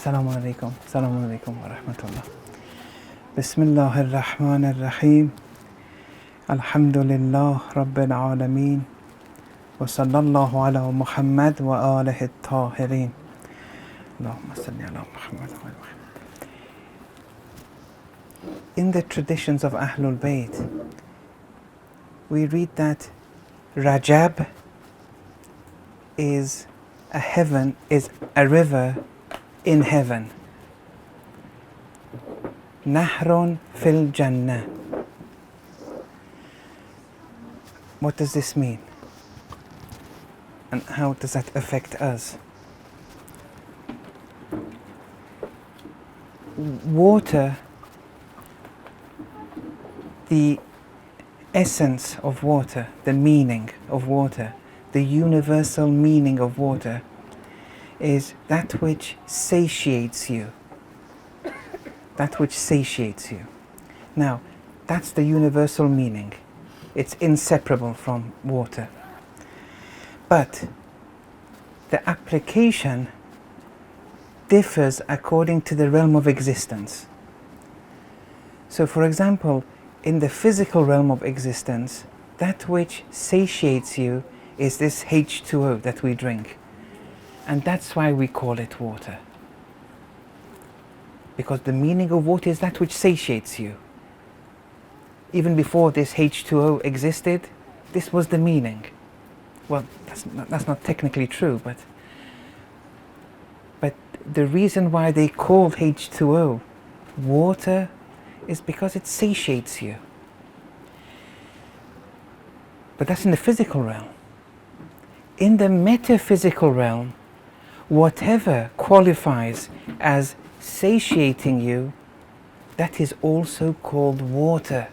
Assalamu alaikum. Assalamu alaikum wa rahmatullah. Bismillahir Rahmanir Rahim. Alhamdulillah Rabbil Alameen. Wa sallallahu ala Muhammad wa alihi at-tahirin. Allahumma salli ala Muhammad wa ala Muhammad. In the traditions of Ahlul Bayt, we read that Rajab is a river in heaven. Nahrun fil Jannah. What does this mean? And how does that affect us? Water, the essence of water, the meaning of water, the universal meaning of water is that which satiates you. That which satiates you. Now, that's the universal meaning. It's inseparable from water. But the application differs according to the realm of existence. So, for example, in the physical realm of existence, that which satiates you is this H2O that we drink. And that's why we call it water. Because the meaning of water is that which satiates you. Even before this H2O existed, this was the meaning. Well, that's not technically true, but the reason why they called H2O water is because it satiates you. But that's in the physical realm. In the metaphysical realm, whatever qualifies as satiating you, that is also called water.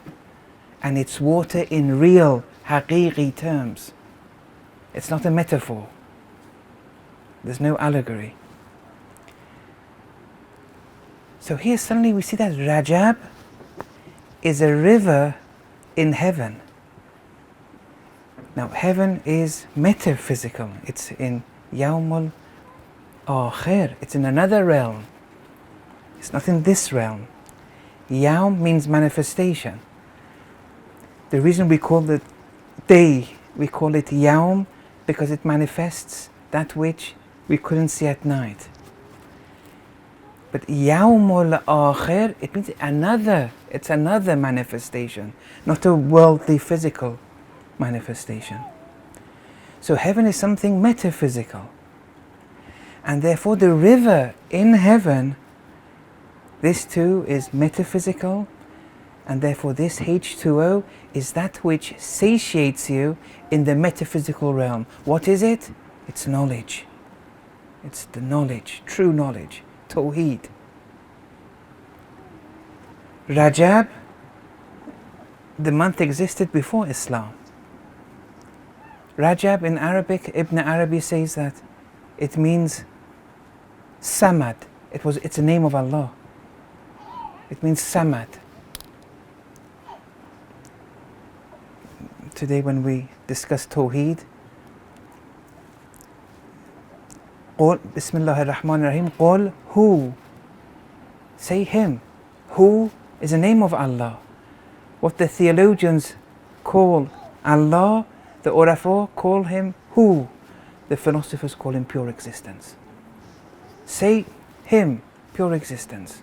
And it's water in real, haqiqi terms. It's not a metaphor. There's no allegory. So here suddenly we see that Rajab is a river in heaven. Now heaven is metaphysical. It's in Yawmul Akhir. It's in another realm. It's not in this realm. Yawm means manifestation. The reason we call it day, we call it Yawm, because it manifests that which we couldn't see at night. But Yawmul Akhir, it means it's another manifestation, not a worldly physical manifestation. So heaven is something metaphysical. And therefore the river in heaven, this too is metaphysical, and therefore this H2O is that which satiates you in the metaphysical realm. What is it? It's knowledge. It's the knowledge, true knowledge, Tawheed. Rajab, the month existed before Islam. Rajab in Arabic, Ibn Arabi says that it means Samad. It's a name of Allah. It means Samad. Today when we discuss Tawheed, Qul, Bismillahir Rahmanir Rahim, Qul, who? Say him. Who is a name of Allah. What the theologians call Allah, the Urafa call him who? The philosophers call him pure existence. Say him, pure existence.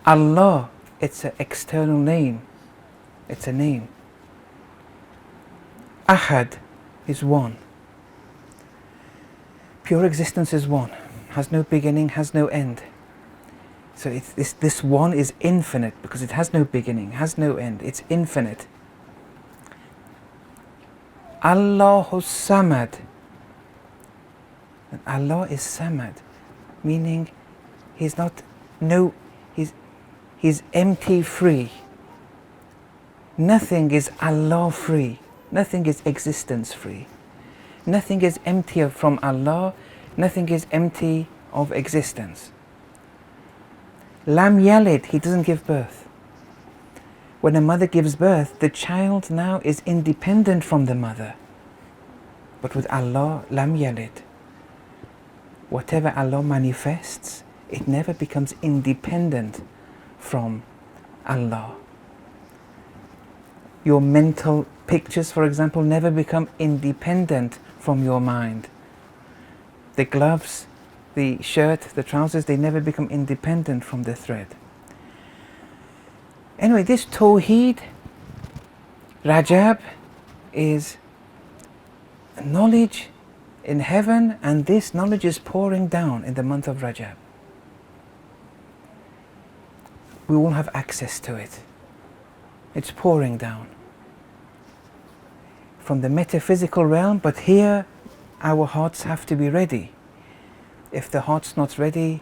Allah, it's an external name. It's a name. Ahad is one. Pure existence is one. Has no beginning, has no end. So this one is infinite because it has no beginning, has no end. It's infinite. Allahu Samad. Allah is Samad, meaning he's empty free. Nothing is Allah free. Nothing is existence free. Nothing is empty from Allah. Nothing is empty of existence. Lam Yalid, he doesn't give birth. When a mother gives birth, the child now is independent from the mother. But with Allah, Lam Yalid. Whatever Allah manifests it never becomes independent from Allah. Your mental pictures, for example, never become independent from your mind. The gloves, the shirt, the trousers, they never become independent from the thread. Anyway, this Tawheed, Rajab, is knowledge in heaven, and this knowledge is pouring down in the month of Rajab. We all have access to it. It's pouring down from the metaphysical realm, but here our hearts have to be ready. If the heart's not ready,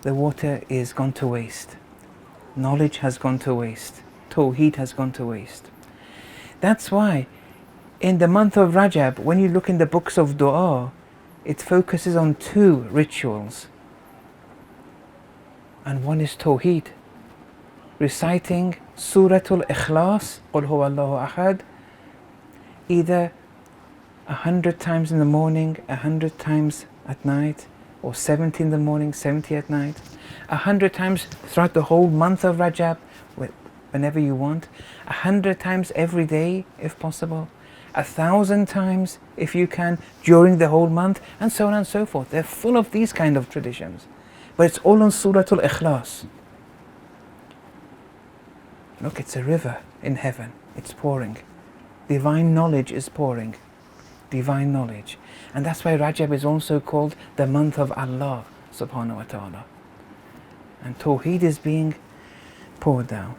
the water is gone to waste. Knowledge has gone to waste. Tawheed has gone to waste. That's why in the month of Rajab, when you look in the books of dua, it focuses on two rituals. And one is Tawheed, reciting Suratul Ikhlas, Qul Huwa Allahu Ahad, either 100 times in the morning, 100 times at night, or 70 in the morning, 70 at night, 100 times throughout the whole month of Rajab, whenever you want, 100 times every day if possible, 1,000 times if you can during the whole month, and so on and so forth. They're full of these kind of traditions, but it's all on Suratul Ikhlas. Look, it's a river in heaven, it's pouring. Divine knowledge is pouring. Divine knowledge. And that's why Rajab is also called the month of Allah subhanahu wa ta'ala. And Tawheed is being poured down.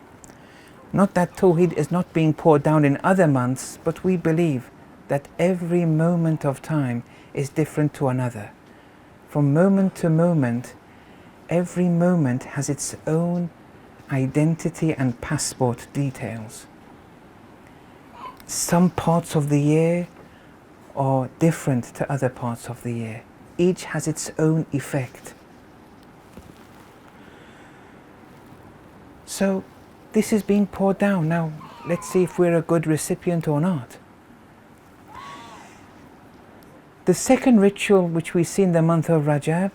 Not that Tawheed is not being poured down in other months, but we believe that every moment of time is different to another. From moment to moment, every moment has its own identity and passport details. Some parts of the year are different to other parts of the year. Each has its own effect. So this is being poured down. Now let's see if we're a good recipient or not. The second ritual which we see in the month of Rajab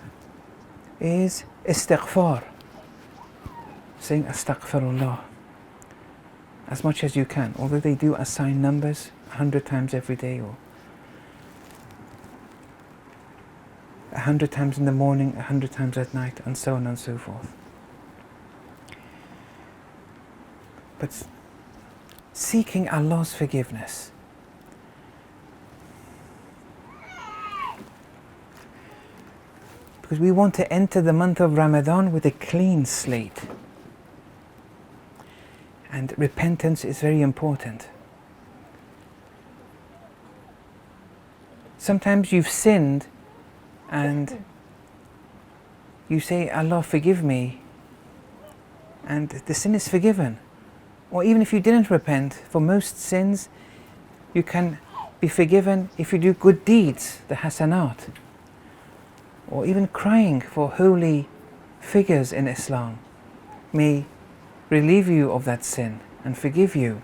is istighfar, saying astaghfirullah as much as you can, although they do assign numbers 100 times every day, or 100 times in the morning, 100 times at night, and so on and so forth. But seeking Allah's forgiveness. Because we want to enter the month of Ramadan with a clean slate. And repentance is very important. Sometimes you've sinned and you say, Allah forgive me, and the sin is forgiven. Or even if you didn't repent, for most sins you can be forgiven if you do good deeds, the hasanat. Or even crying for holy figures in Islam may relieve you of that sin and forgive you.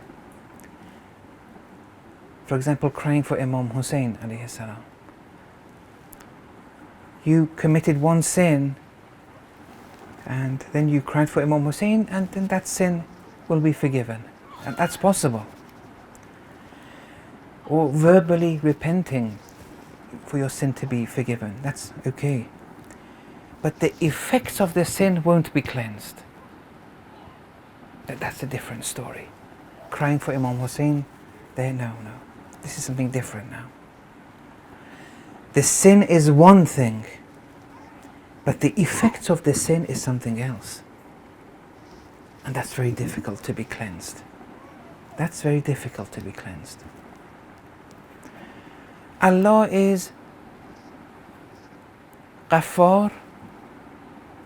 For example, crying for Imam Hussein alayhi salam. You committed one sin and then you cried for Imam Hussein, and then that sin will be forgiven. And that's possible. Or verbally repenting for your sin to be forgiven. That's okay. But the effects of the sin won't be cleansed. That's a different story. Crying for Imam Hussein, no. This is something different now. The sin is one thing, but the effects of the sin is something else. And that's very difficult to be cleansed. That's very difficult to be cleansed. Allah is Ghaffar.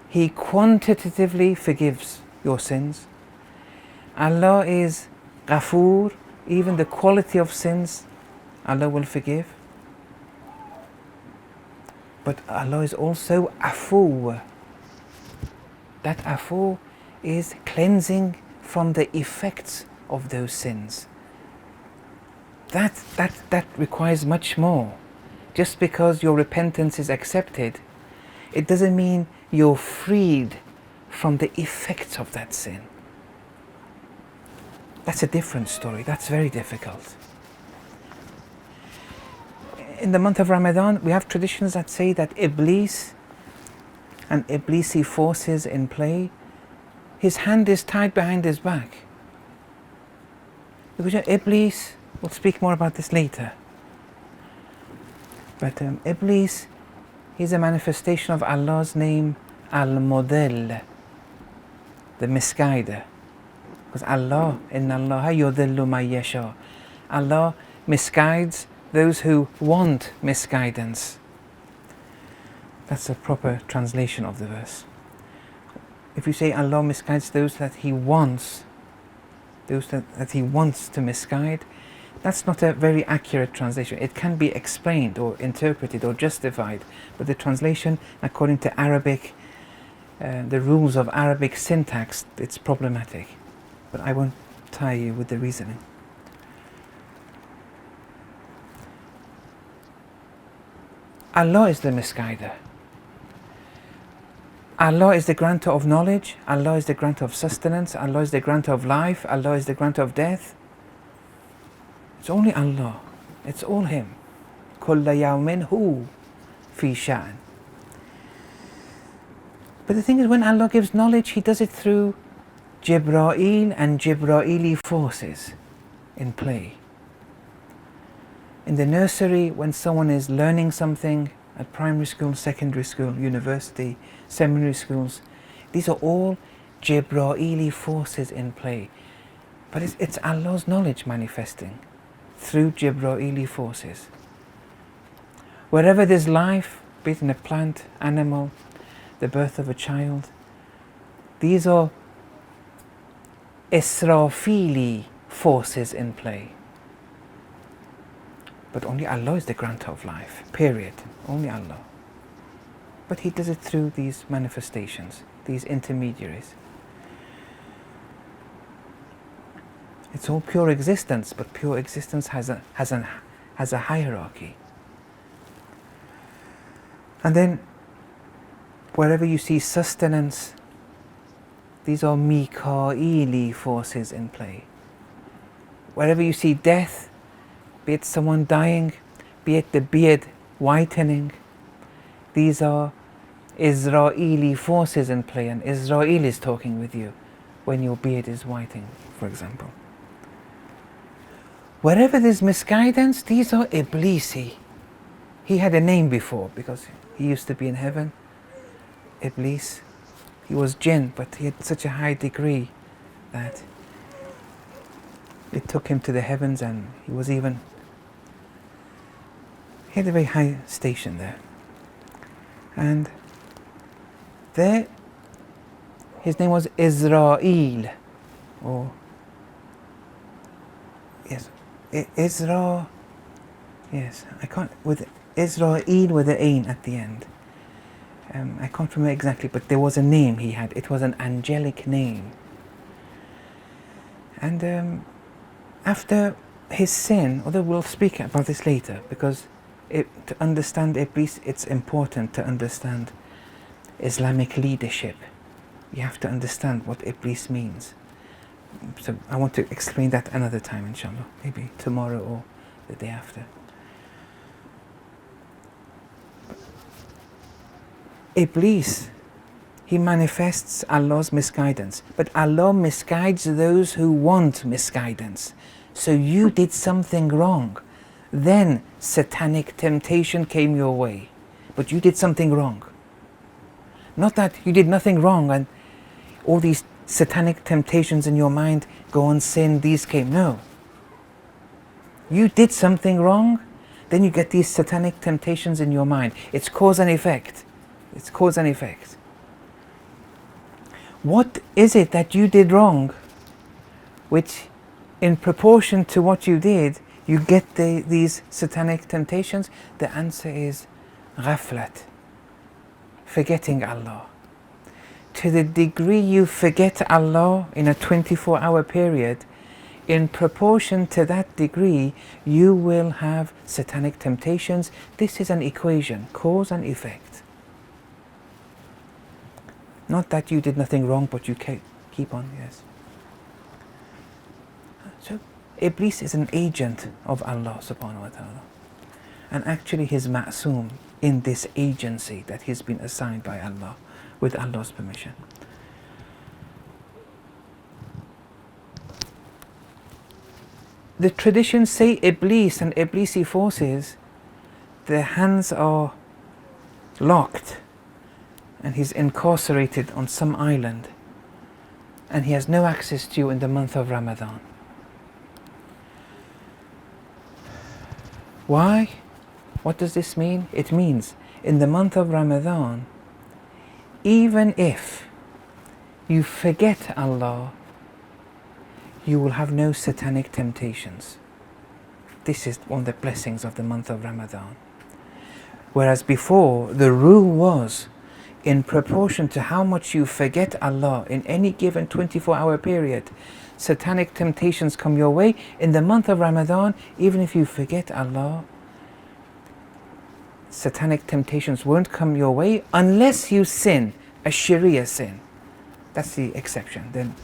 He quantitatively forgives your sins. Allah is Ghafoor. Even the quality of sins, Allah will forgive. But Allah is also Afu. That Afu is cleansing from the effects of those sins. That requires much more. Just because your repentance is accepted, It doesn't mean you're freed from the effects of that sin. That's a different story. That's very difficult. In the month of Ramadan, we have traditions that say that Iblis and Iblisi forces in play, his hand is tied behind his back. Because Iblis, we'll speak more about this later. But Iblis, he's a manifestation of Allah's name, Al-Mudil, the misguider. Because Allah, Inna Allah yudillu man yasha. Allah misguides those who want misguidance. That's a proper translation of the verse. If you say Allah misguides those that He wants, those that He wants to misguide, that's not a very accurate translation. It can be explained or interpreted or justified, but the translation, according to Arabic, the rules of Arabic syntax, it's problematic. But I won't tire you with the reasoning. Allah is the misguider. Allah is the grantor of knowledge. Allah is the grantor of sustenance. Allah is the grantor of life. Allah is the grantor of death. It's only Allah. It's all Him. كُلَّ يَوْمٍ هُوَ فِي شَأْنٍ. But the thing is, when Allah gives knowledge, He does it through Jibra'il and Jibra'ili forces in play. In the nursery, when someone is learning something at primary school, secondary school, university, seminary schools, these are all Jibra'ili forces in play. But it's Allah's knowledge manifesting through Jibra'ili forces. Wherever there's life, be it in a plant, animal, the birth of a child, these are Israfili forces in play. But only Allah is the grantor of life, period. Only Allah. But He does it through these manifestations, these intermediaries. It's all pure existence, but pure existence has a hierarchy. And then, wherever you see sustenance, these are Mikaili forces in play. Wherever you see death, be it someone dying, be it the beard whitening, these are Israeli forces in play, and Israel is talking with you when your beard is whitening, for example. Wherever there's misguidance, these are Iblisi. He had a name before because he used to be in heaven. Iblis. He was jinn, but he had such a high degree that it took him to the heavens, and he had a very high station there. And there, his name was Israel, or yes, Isra. Yes, I can't with Israel with an ain at the end. I can't remember exactly, but there was a name he had. It was an angelic name. And after his sin, although we'll speak about this later, because to understand Iblis, it's important to understand Islamic leadership. You have to understand what Iblis means. So I want to explain that another time, inshallah, maybe tomorrow or the day after. Iblis, he manifests Allah's misguidance, but Allah misguides those who want misguidance. So you did something wrong, then satanic temptation came your way, but you did something wrong. Not that you did nothing wrong and all these satanic temptations in your mind, go on, sin, these came. No. You did something wrong, then you get these satanic temptations in your mind. It's cause and effect. It's cause and effect. What is it that you did wrong, which in proportion to what you did, you get these satanic temptations? The answer is ghaflat, forgetting Allah. To the degree you forget Allah in a 24-hour period, in proportion to that degree, you will have satanic temptations. This is an equation, cause and effect. Not that you did nothing wrong, but you keep on, yes. So, Iblis is an agent of Allah subhanahu wa ta'ala. And actually he's ma'soom in this agency that he's been assigned by Allah, with Allah's permission. The traditions say Iblis and Iblisi forces, their hands are locked and he's incarcerated on some island and he has no access to you in the month of Ramadan. Why? What does this mean? It means in the month of Ramadan, even if you forget Allah, you will have no satanic temptations. This is one of the blessings of the month of Ramadan. Whereas before, the rule was, in proportion to how much you forget Allah in any given 24-hour period, satanic temptations come your way. In the month of Ramadan, even if you forget Allah, satanic temptations won't come your way unless you sin, a Sharia sin. That's the exception. Then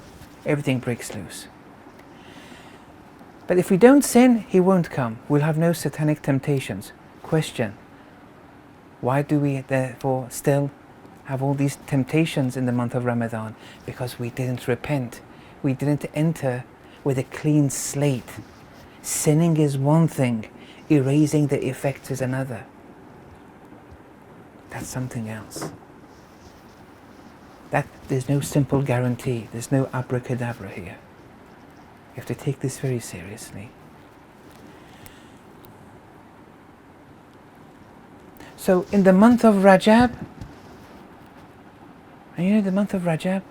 everything breaks loose. But if we don't sin, he won't come. We'll have no satanic temptations. Question: why do we therefore still have all these temptations in the month of Ramadan? Because we didn't repent. We didn't enter with a clean slate. Sinning is one thing, erasing the effects is another. That's something else. There's no simple guarantee. There's no abracadabra here. You have to take this very seriously. So in the month of Rajab, and you know the month of Rajab,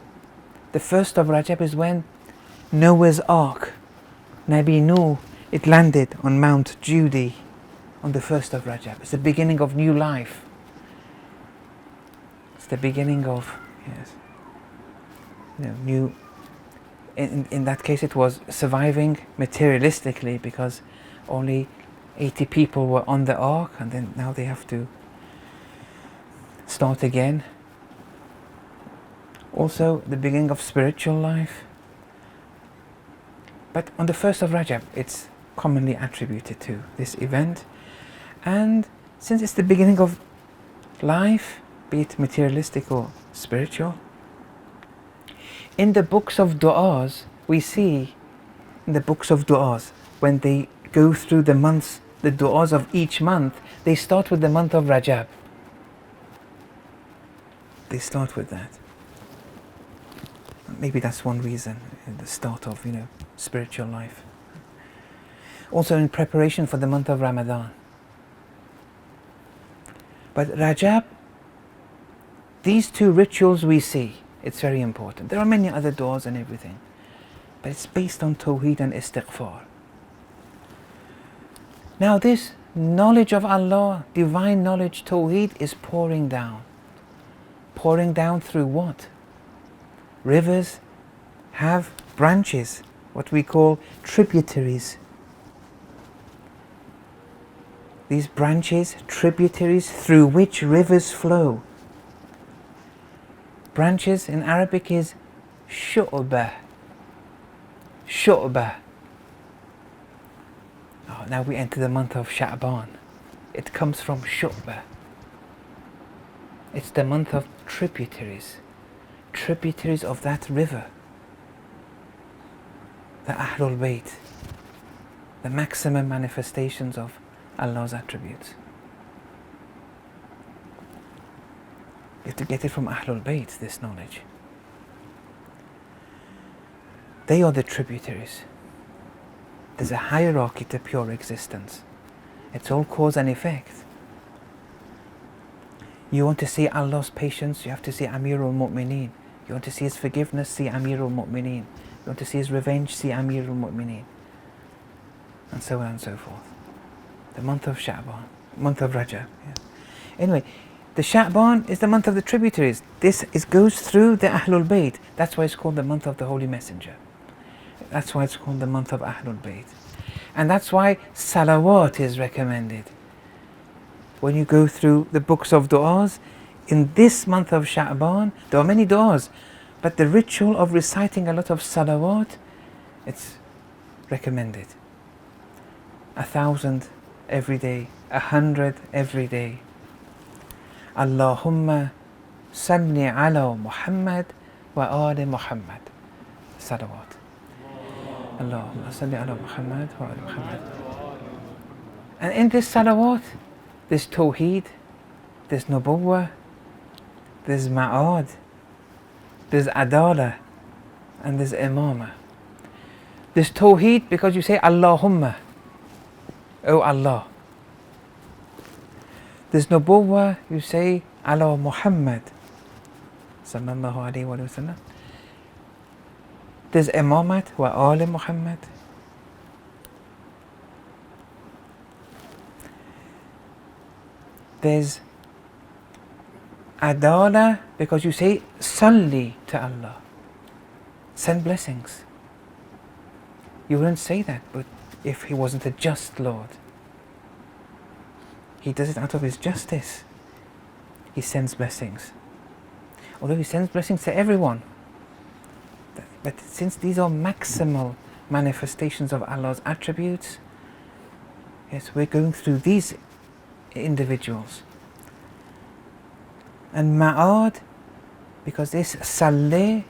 the first of Rajab is when Noah's Ark, Nabi Nuh, it landed on Mount Judy on the first of Rajab. It's the beginning of new life. It's the beginning of, yes, new. In that case, it was surviving materialistically because only 80 people were on the ark, and then now they have to start again. Also, the beginning of spiritual life. But on the first of Rajab, it's commonly attributed to this event. And since it's the beginning of life, be it materialistic or spiritual, in the books of du'as, we see in the books of du'as, when they go through the months, the du'as of each month, they start with the month of Rajab. They start with that. Maybe that's one reason, the start of, spiritual life. Also in preparation for the month of Ramadan. But Rajab, these two rituals we see, it's very important. There are many other du'as and everything, but it's based on Tawheed and Istighfar. Now this knowledge of Allah, divine knowledge, Tawheed, is pouring down. Pouring down through what? Rivers have branches, what we call tributaries. These branches, tributaries through which rivers flow. Branches in Arabic is shu'bah. Shu'bah. Oh, now we enter the month of Sha'ban. It comes from shu'bah. It's the month of tributaries. Tributaries of that river. The Ahlul Bayt. The maximum manifestations of Allah's attributes. You have to get it from Ahlul Bayt, this knowledge. They are the tributaries. There's a hierarchy to pure existence. It's all cause and effect. You want to see Allah's patience, you have to see Amirul Mu'mineen. You want to see His forgiveness, see Amirul Mu'mineen. You want to see His revenge, see Amirul Mu'mineen. And so on and so forth. The month of Sha'ban, month of Rajab. Yeah. Anyway, the Sha'ban is the month of the tributaries. This goes through the Ahlul Bayt. That's why it's called the month of the Holy Messenger. That's why it's called the month of Ahlul Bayt. And that's why salawat is recommended. When you go through the books of du'as, in this month of Sha'ban, there are many du'as, but the ritual of reciting a lot of salawat, it's recommended. 1,000 every day, 100 every day. Allahumma salli ala Muhammad wa ali Muhammad. Salawat. Allahumma salli ala Muhammad wa ali Muhammad. And in this salawat, there's tawheed, there's nubuwwah, there's ma'ad, there's adala, and there's imama. There's tawheed because you say Allahumma, O Allah. There's nubuwwah, you say ala Muhammad sallallahu alayhi wa sallam. There's imamat wa ali Muhammad. There's adala because you say salli to Allah, send blessings. You wouldn't say that, but if He wasn't a just Lord, He does it out of His justice. He sends blessings. Although He sends blessings to everyone, but since these are maximal manifestations of Allah's attributes, yes, we're going through these individuals. And ma'ad, because this saleh,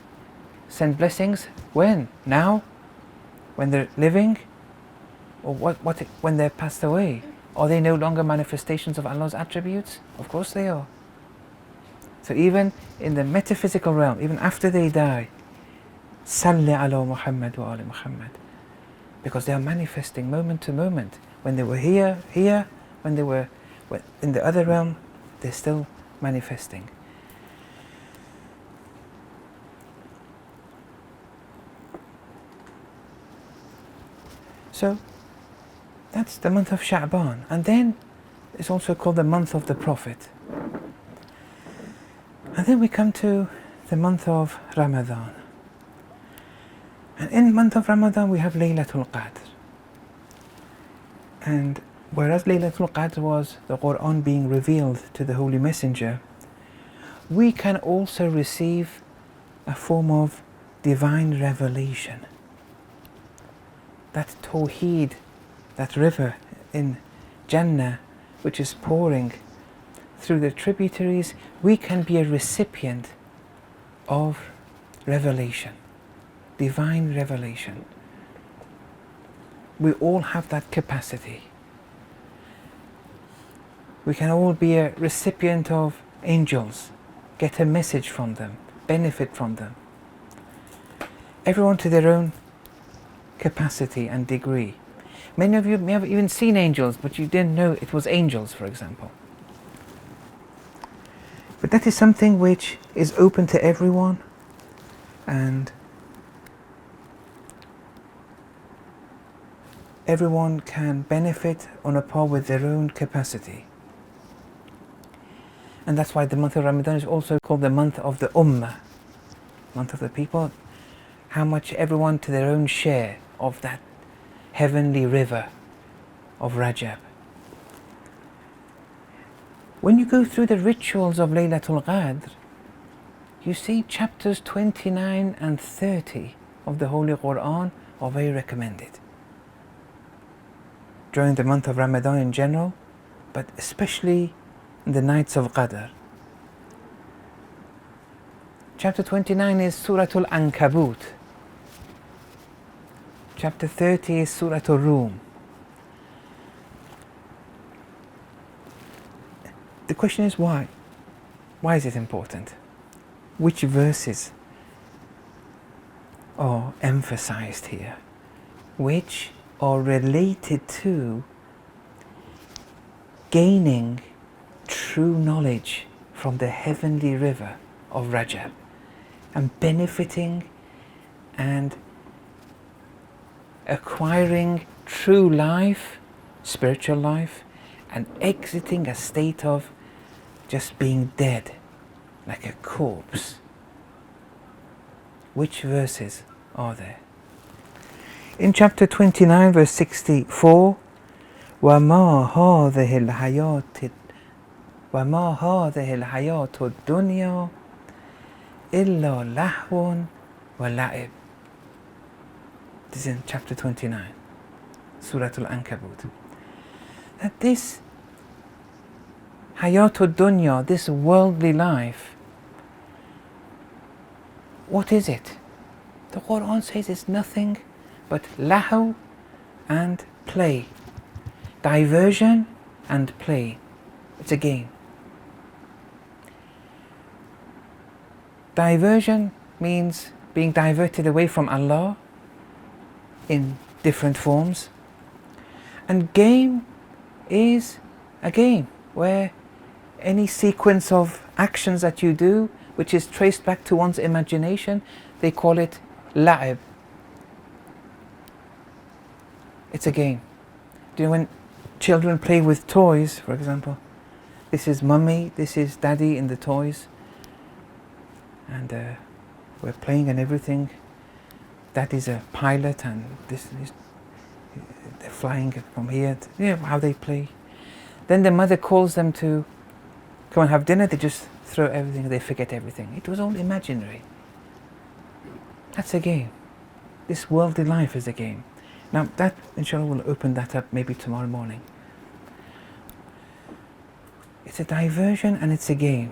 send blessings, when? Now? When they're living? Or when they're passed away? Are they no longer manifestations of Allah's attributes? Of course they are. So even in the metaphysical realm, even after they die, salli ala Muhammad wa ali Muhammad, because they are manifesting moment to moment. When they were here, when they were in the other realm, they're still manifesting. So that's the month of Sha'ban, and then it's also called the month of the Prophet. And then we come to the month of Ramadan. And in the month of Ramadan we have Laylatul Qadr. And whereas Laylatul Qadr was the Quran being revealed to the Holy Messenger, we can also receive a form of divine revelation. That Tawheed, that river in Jannah which is pouring through the tributaries, we can be a recipient of revelation, divine revelation. We all have that capacity. We can all be a recipient of angels, get a message from them, benefit from them. Everyone to their own capacity and degree. Many of you may have even seen angels, but you didn't know it was angels, for example. But that is something which is open to everyone, and everyone can benefit on a par with their own capacity. And that's why the month of Ramadan is also called the month of the Ummah, month of the people. How much everyone to their own share of that heavenly river of Rajab. When you go through the rituals of Laylatul Qadr, you see chapters 29 and 30 of the Holy Quran are very recommended. During the month of Ramadan in general, but especially in the nights of Qadr. Chapter 29 is Suratul Ankabut. Chapter 30 is Suratul Rum. The question is why? Why is it important? Which verses are emphasized here? Which are related to gaining true knowledge from the heavenly river of Rajab and benefiting and acquiring true life, spiritual life, and exiting a state of just being dead, like a corpse. Which verses are there? In chapter 29, verse 64, وَمَا هَذِهِ الْحَيَاةِ وَمَا هَذِهِ الْحَيَاةُ الدُّنْيَا إِلَّا لَهْوٌ وَلَعِبٌ. This is in chapter 29, Surah Al-Ankabut. That this Hayatul Dunya, this worldly life, what is it? The Quran says it's nothing but lahu and play, diversion and play. It's a game. Diversion means being diverted away from Allah in different forms, and game is a game where any sequence of actions that you do which is traced back to one's imagination, they call it la'ib. It's a game. Do you know when children play with toys, for example, this is mummy, this is daddy in the toys, and we're playing and everything. Daddy's a pilot and this is, they're flying from here, how they play. Then the mother calls them to come and have dinner, they just throw everything, they forget everything. It was all imaginary. That's a game. This worldly life is a game. Now that, inshallah, we'll open that up maybe tomorrow morning. It's a diversion and it's a game.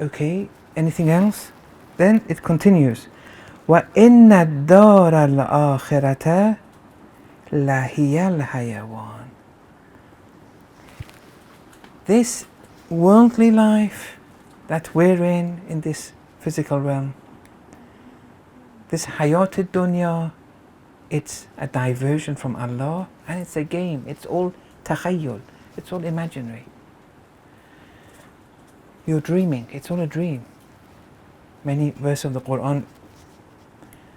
Okay, anything else? Then it continues. وَإِنَّ الدَّارَ الْآخِرَةَ لَهِيَ الْحَيَوَانِ. This worldly life that we're in this physical realm, this Hayatul Dunya, it's a diversion from Allah and it's a game. It's all takhayyul, it's all imaginary. You're dreaming, it's all a dream. Many verses of the Quran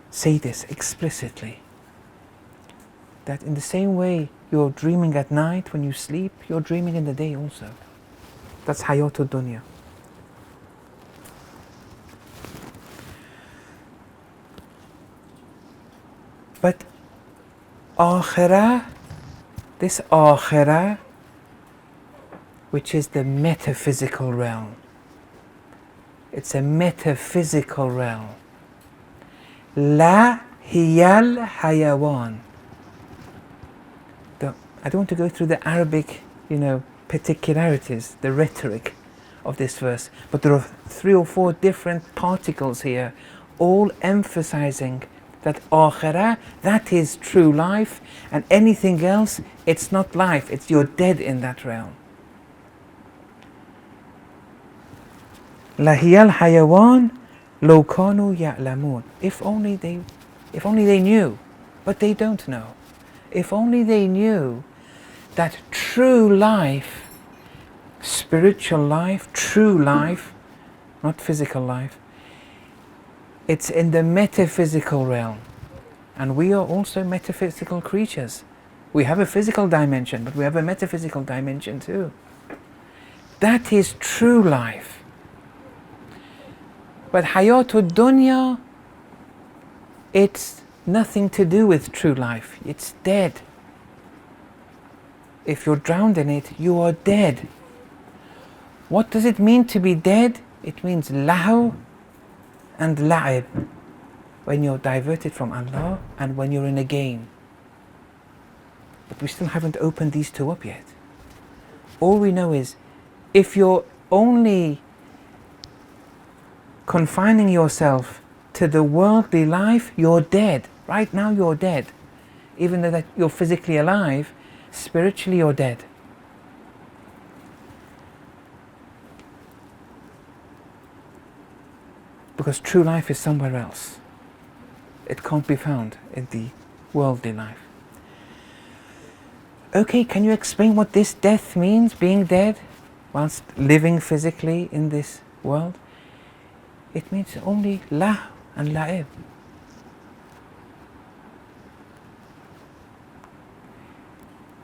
say this explicitly, that in the same way you're dreaming at night when you sleep, you're dreaming in the day also. That's Hayatul Dunya. But Akhirah, this Akhirah, which is the metaphysical realm, it's a metaphysical realm. La hiyal hayawan. I don't want to go through the Arabic, particularities, the rhetoric of this verse, but there are 3 or 4 different particles here, all emphasizing that Akhirah, that is true life, and anything else, it's not life, it's you're dead in that realm. Lahiyal hayawan law kanu ya'lamun. If only they knew, but they don't know. If only they knew that true life, spiritual life, true life, not physical life, it's in the metaphysical realm. And we are also metaphysical creatures. We have a physical dimension, but we have a metaphysical dimension too. That is true life. But Hayatul Dunya, it's nothing to do with true life. It's dead. If you're drowned in it, you are dead. What does it mean to be dead? It means lahu and la'ib, when you're diverted from Allah and when you're in a game. But we still haven't opened these 2 up yet. All we know is, if you're only confining yourself to the worldly life, you're dead. Right now you're dead. Even though that you're physically alive, spiritually you're dead. Because true life is somewhere else. It can't be found in the worldly life. Okay, can you explain what this death means, being dead, whilst living physically in this world? It means only lah and la'ib.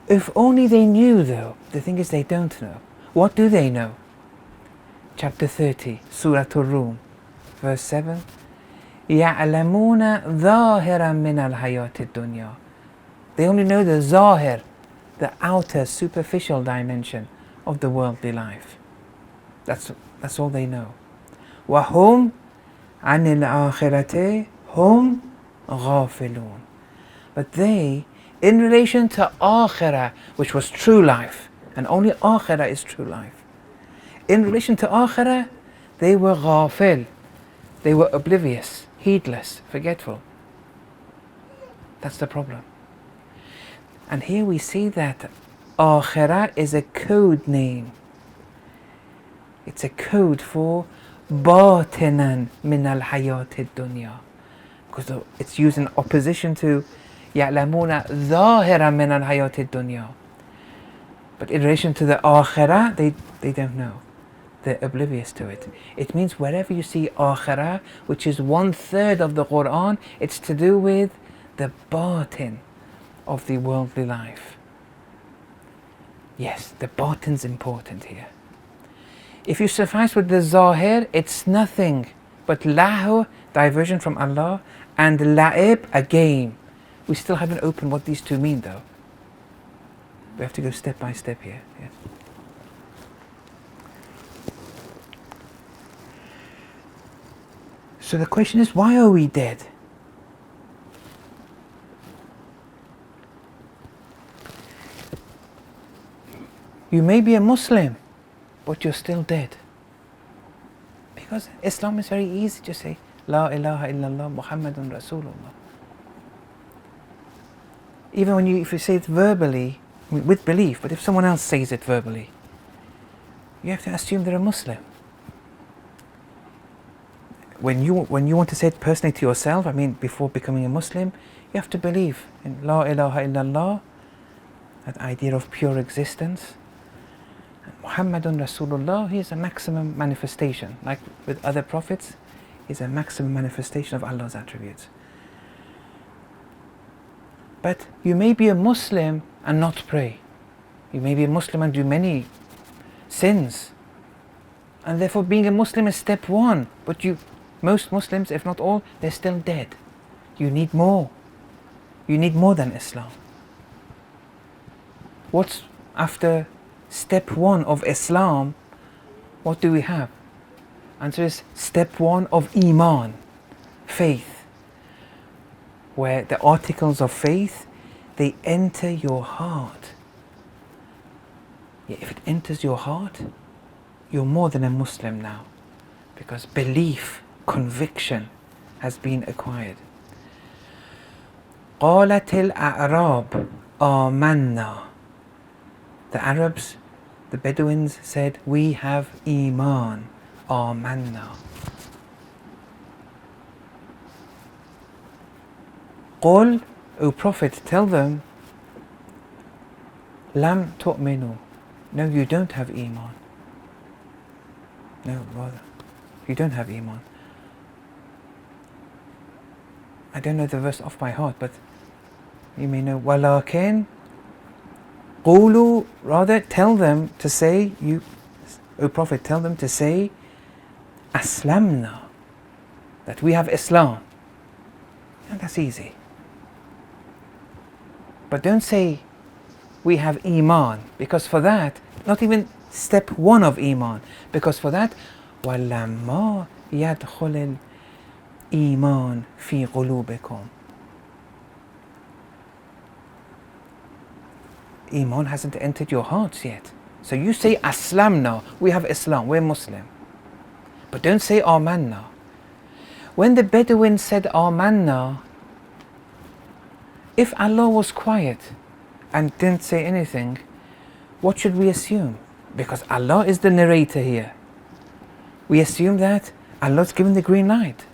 If only they knew though. The thing is they don't know. What do they know? Chapter 30, Surah Ar-Rum, verse 7. يَعْلَمُونَ ظَاهِرًا مِنَ الْحَيَاةِ الدُّنْيَا. They only know the zahir, the outer superficial dimension of the worldly life. That's all they know. وَهُمْ عَنِ الْآخِرَةِ هُمْ غَافِلُونَ. But they, in relation to Akhirah, which was true life, and only Akhirah is true life, in relation to Akhirah, they were ghafil. They were oblivious, heedless, forgetful. That's the problem. And here we see that Akhirah is a code name. It's a code for batinan min al-hayat ad-dunya. Because it's used in opposition to يَعْلَمُونَ ظَاهِرًا مِنَ الْحَيَاةِ الدُّنْيَا. But in relation to the Akhirah, they don't know. They're oblivious to it. It means wherever you see Akhirah, which is 1/3 of the Quran, it's to do with the batin of the worldly life. Yes, the batin's important here. If you suffice with the zahir, it's nothing but lahu, diversion from Allah, and la'ib, a game. We still haven't opened what these two mean though. We have to go step by step here. Yes. So the question is, why are we dead? You may be a Muslim, but you're still dead. Because Islam is very easy to say, La ilaha illallah Muhammadun Rasulullah. Even if you say it verbally, with belief, but if someone else says it verbally, you have to assume they're a Muslim. When you want to say it personally to yourself, before becoming a Muslim, you have to believe in La ilaha illallah, that idea of pure existence. Muhammadun Rasulullah, he is a maximum manifestation. Like with other prophets, he is a maximum manifestation of Allah's attributes. But you may be a Muslim and not pray. You may be a Muslim and do many sins. And therefore being a Muslim is step one. But most Muslims, if not all, they're still dead. You need more. You need more than Islam. What's after step one of Islam? What do we have? Answer is step one of Iman, faith, where the articles of faith, they enter your heart. Yeah, if it enters your heart, you're more than a Muslim now, because belief, conviction has been acquired. قالت الأعراب آمنا. The Arabs, the Bedouins said, we have Iman, آمنا. قل, O Prophet, tell them, لم تؤمنوا. No, you don't have Iman. No, rather, you don't have Iman. I don't know the verse off by heart, but you may know. ولكن قولوا, rather tell them to say, you, O Prophet, tell them to say, أسلمنا, that we have Islam. And that's easy. But don't say we have Iman, because for that, not even step one of Iman, because for that, وَلَمَّا يَدْخُلِ الْإِيمَانِ فِي قُلُوبِكُمْ. Iman hasn't entered your hearts yet. So you say Aslamna, we have Islam, we're Muslim. But don't say Amanna. When the Bedouins said Amanna, if Allah was quiet and didn't say anything, what should we assume? Because Allah is the narrator here. We assume that Allah's given the green light.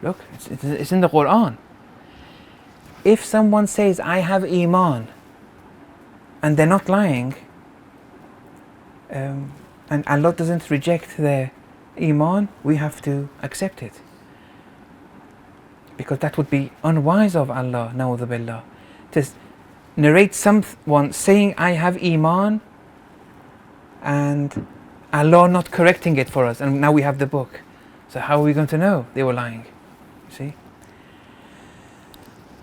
Look, it's in the Quran. If someone says, I have Iman, and they're not lying, and Allah doesn't reject their Iman, we have to accept it. Because that would be unwise of Allah, na'udhu billah, to narrate someone saying, I have Iman, and Allah not correcting it for us, and now we have the book. So how are we going to know they were lying? You see?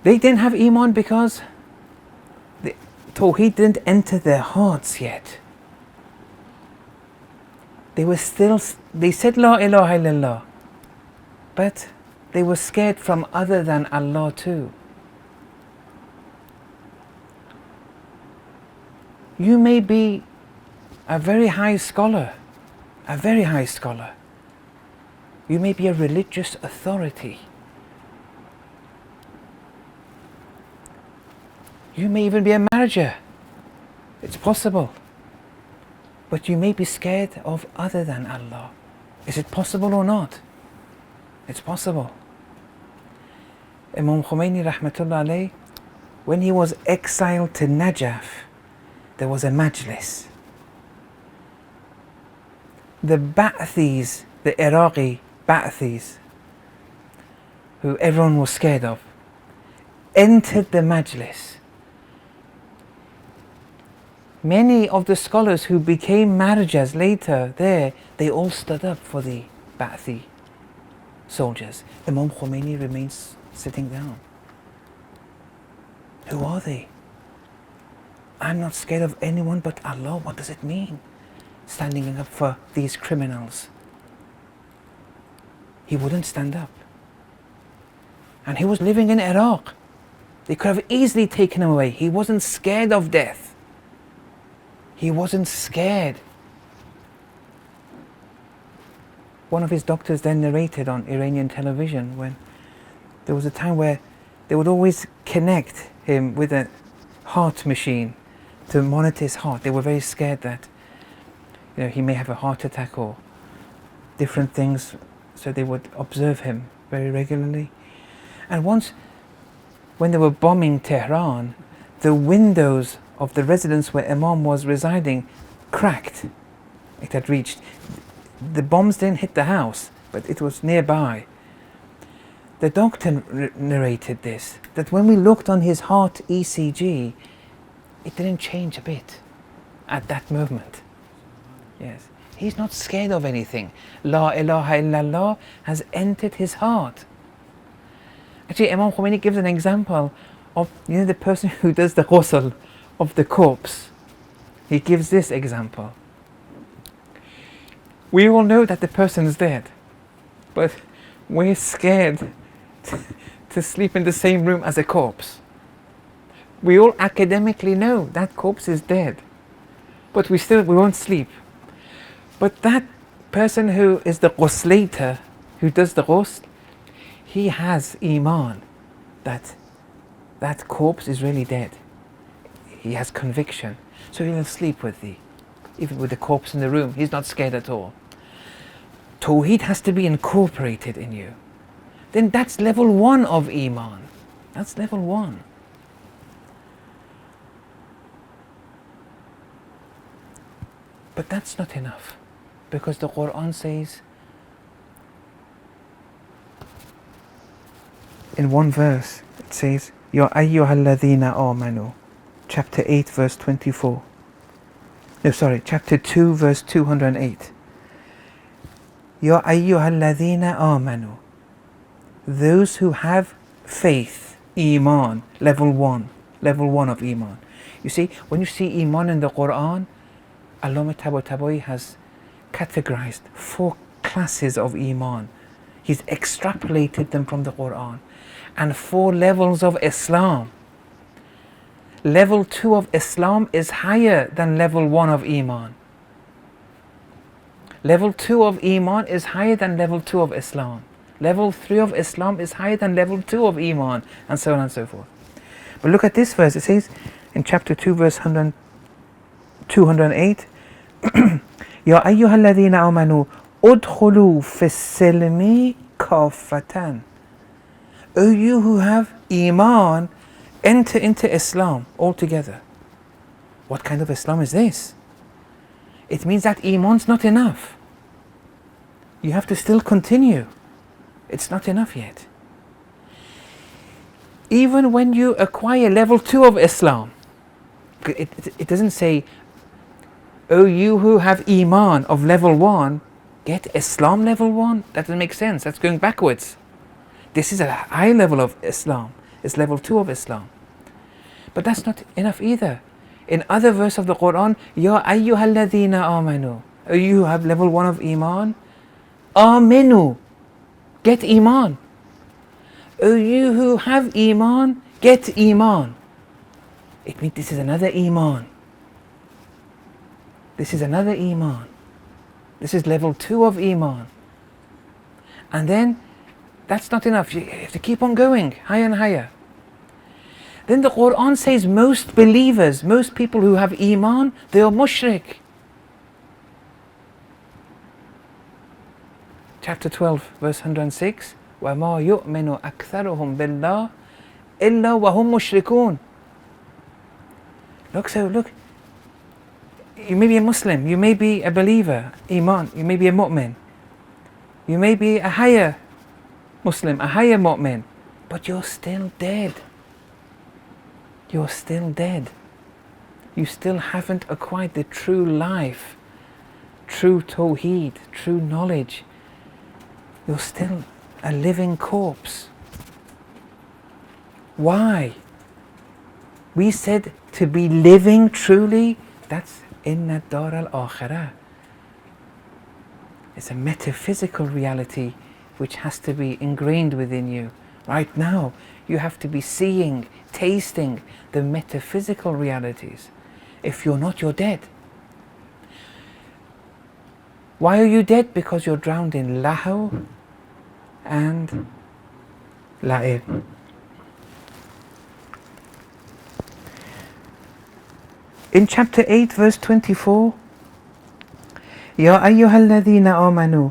They didn't have Iman because the Tawheed didn't enter their hearts yet. they said La ilaha illallah, but they were scared from other than Allah too. You may be a very high scholar, a very high scholar. You may be a religious authority. You may even be a manager. It's possible. But you may be scared of other than Allah. Is it possible or not? It's possible. Imam Khomeini rahmatullah alayh, when he was exiled to Najaf, there was a majlis. The Ba'athis, the Iraqi Ba'athis, who everyone was scared of, entered the majlis. Many of the scholars who became marjas later there, they all stood up for the Ba'athi soldiers. Imam Khomeini remains sitting down. Who are they? I'm not scared of anyone but Allah. What does it mean? Standing up for these criminals. He wouldn't stand up. And he was living in Iraq. They could have easily taken him away. He wasn't scared of death. He wasn't scared. One of his doctors then narrated on Iranian television when there was a time where they would always connect him with a heart machine to monitor his heart. They were very scared that he may have a heart attack or different things, so they would observe him very regularly. And once, when they were bombing Tehran, the windows of the residence where Imam was residing cracked. It had reached. The bombs didn't hit the house, but it was nearby. The doctor narrated this, that when we looked on his heart ECG, it didn't change a bit at that moment. Yes, he's not scared of anything. La ilaha illallah has entered his heart. Actually, Imam Khomeini gives an example of the person who does the ghusl of the corpse. He gives this example. We all know that the person is dead, but we're scared to sleep in the same room as a corpse. We all academically know that corpse is dead, but we won't sleep. But that person who is the ghuslator, who does the ghusl, he has iman that that corpse is really dead. He has conviction, so he'll sleep even with the corpse in the room. He's not scared at all. Tawheed has to be incorporated in you. Then that's level 1 of iman. That's level 1. But that's not enough, because the Quran says in one verse, it says, Ya ayyuhal ladhina amanu, chapter 8 verse 24. No, sorry, chapter 2 verse 208. Ya ayyuhal ladhina amanu, those who have faith, iman, level 1 of iman. You see, when you see iman in the Quran, Allama Tabatabai has categorized 4 classes of iman. He's extrapolated them from the Quran, and 4 levels of Islam. Level 2 of Islam is higher than level 1 of iman. Level 2 of iman is higher than level 2 of Islam. Level 3 of Islam is higher than level 2 of iman, and so on and so forth. But look at this verse. It says in chapter 2 verse 208, Ya ayyuhal ladhina amanu udkhulu fis silmi kaffatan. O you who have iman, enter into Islam altogether. What kind of Islam is this? It means that iman's not enough. You have to still continue. It's not enough yet. Even when you acquire level 2 of Islam, it doesn't say, oh you who have iman of level 1, get Islam level 1. That doesn't make sense. That's going backwards. This is a high level of Islam. It's level 2 of Islam. But that's not enough either. In other verse of the Quran, Ya ayyuhal ladhina amanu, Oh, you have level 1 of Iman? Aminu, get Iman. Oh, you who have Iman, get Iman. It means this is another Iman. This is another Iman. This is level 2 of Iman. And then, that's not enough. You have to keep on going, higher and higher. Then the Quran says most believers, most people who have Iman, they are mushrik. Chapter 12, verse 106. وَمَا يُؤْمِنُ أَكْثَرُهُمْ بِاللَّهِ إِلَّا وَهُمْ مُشْرِكُونَ. Look, you may be a Muslim, you may be a believer, Iman, you may be a mu'min, you may be a higher Muslim, a higher mu'min, but you're still dead. You're still dead. You still haven't acquired the true life, true tawheed, true knowledge. You're still a living corpse. Why? We said to be living truly, that's inna dar al-akhirah. It's a metaphysical reality which has to be ingrained within you. Right now, you have to be seeing, tasting the metaphysical realities. If you're not, you're dead. Why are you dead? Because you're drowned in lahu and la'ib. In chapter 8, verse 24, يا أيها الذين آمنوا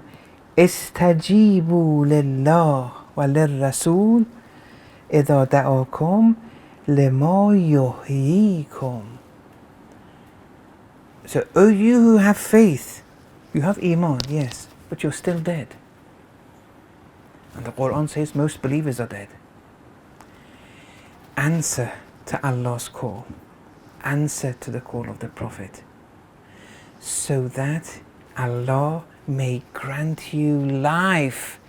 استجيبوا لله وللرسول إذا دعاكم لما يحييكم. So, oh, you who have faith, you have Iman, yes, but you're still dead. And the Quran says most believers are dead. Answer to Allah's call. Answer to the call of the Prophet, so that Allah may grant you life.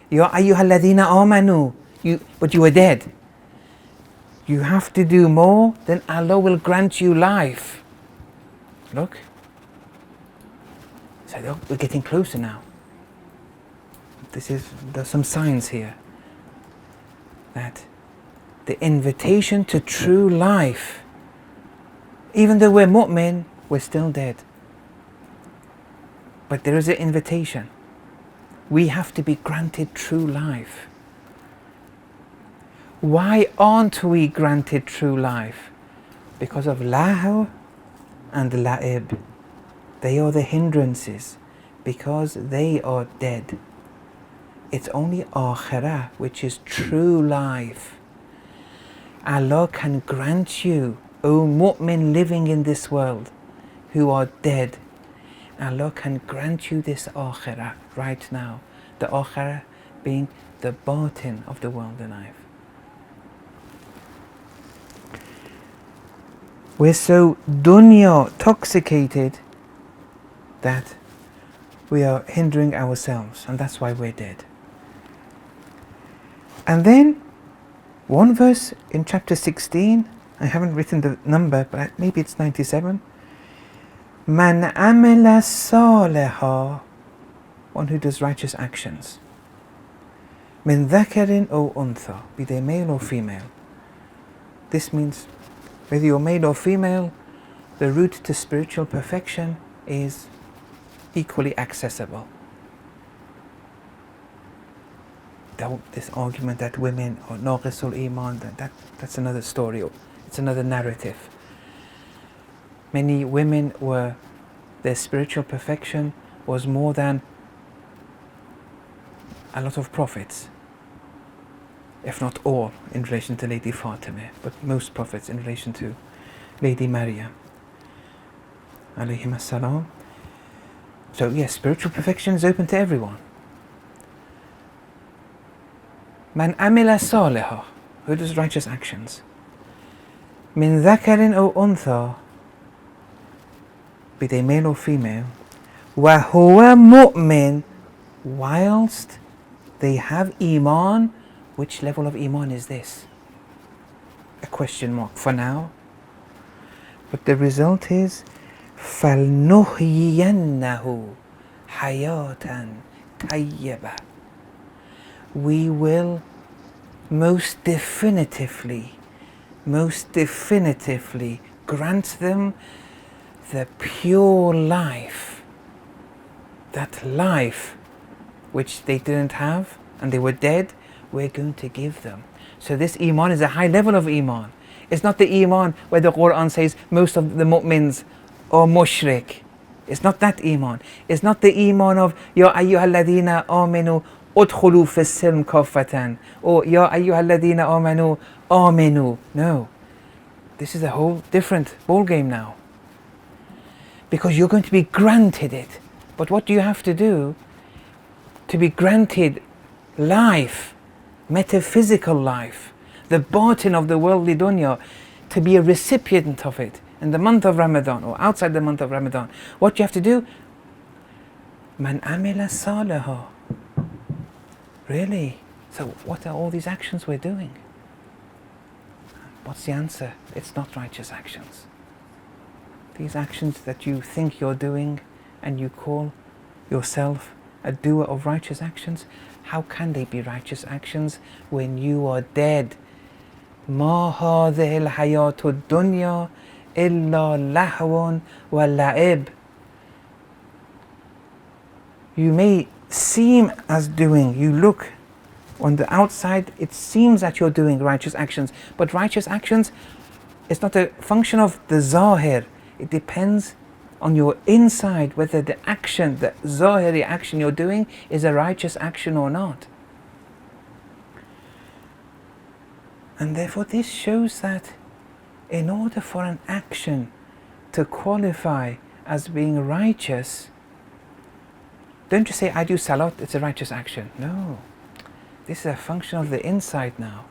Ya ayyuhalladhina amanu. But you are dead. You have to do more, then Allah will grant you life. Look. So we're getting closer now. There's some signs here that the invitation to true life, even though we're mu'min, we're still dead. But there is an invitation. We have to be granted true life. Why aren't we granted true life? Because of lahu and la'ib. They are the hindrances, because they are dead. It's only akhirah which is true life. Allah can grant you, O mu'min living in this world, who are dead, Allah can grant you this akhirah right now. The akhirah being the batin of the world and life. We're so dunya toxicated that we are hindering ourselves, and that's why we're dead. And then one verse in chapter 16, I haven't written the number, but maybe it's 97. Man amila saliha, one who does righteous actions. Min dhakarin o untha, be they male or female. This means whether you're male or female, the route to spiritual perfection is equally accessible. This argument that women are naqisul iman, that's another story. It's another narrative. Many women their spiritual perfection was more than a lot of prophets, if not all, in relation to Lady Fatima, but most prophets in relation to Lady Maryam, alayhim as-salam. So yes, spiritual perfection is open to everyone. Man amila saliha, who does righteous actions. Min dhakarin o untha, be they male or female. Wa huwa mu'min, whilst they have Iman. Which level of Iman is this? A question mark for now. But the result is فَلْنُحْيِيَنَّهُ حَيَاةً طَيِّبَةً. We will most definitively grant them the pure life, that life which they didn't have and they were dead, we're going to give them. So this iman is a high level of iman. It's not the iman where the Quran says most of the mu'mins are mushrik. It's not that iman. It's not the iman of Ya ayyuhal ladina aminu udkhulu fis silm kaffatan, or Ya ayyuhal ladina amanu aminu. No. This is a whole different ball game now. Because you're going to be granted it. But what do you have to do to be granted life, metaphysical life, the batin of the worldly dunya, to be a recipient of it in the month of Ramadan or outside the month of Ramadan? What you have to do? Man amila salaha. Really? So what are all these actions we're doing? What's the answer? It's not righteous actions. These actions that you think you're doing and you call yourself a doer of righteous actions, how can they be righteous actions when you are dead? ما هذه الحياة الدنيا إلا لهو ولعب. You may seem as doing, you look on the outside, it seems that you're doing righteous actions, but righteous actions is not a function of the zahir. It depends on your inside whether the action, the zahiri action you're doing is a righteous action or not. And therefore this shows that in order for an action to qualify as being righteous, don't just say I do salat, it's a righteous action. No. This is a function of the inside now.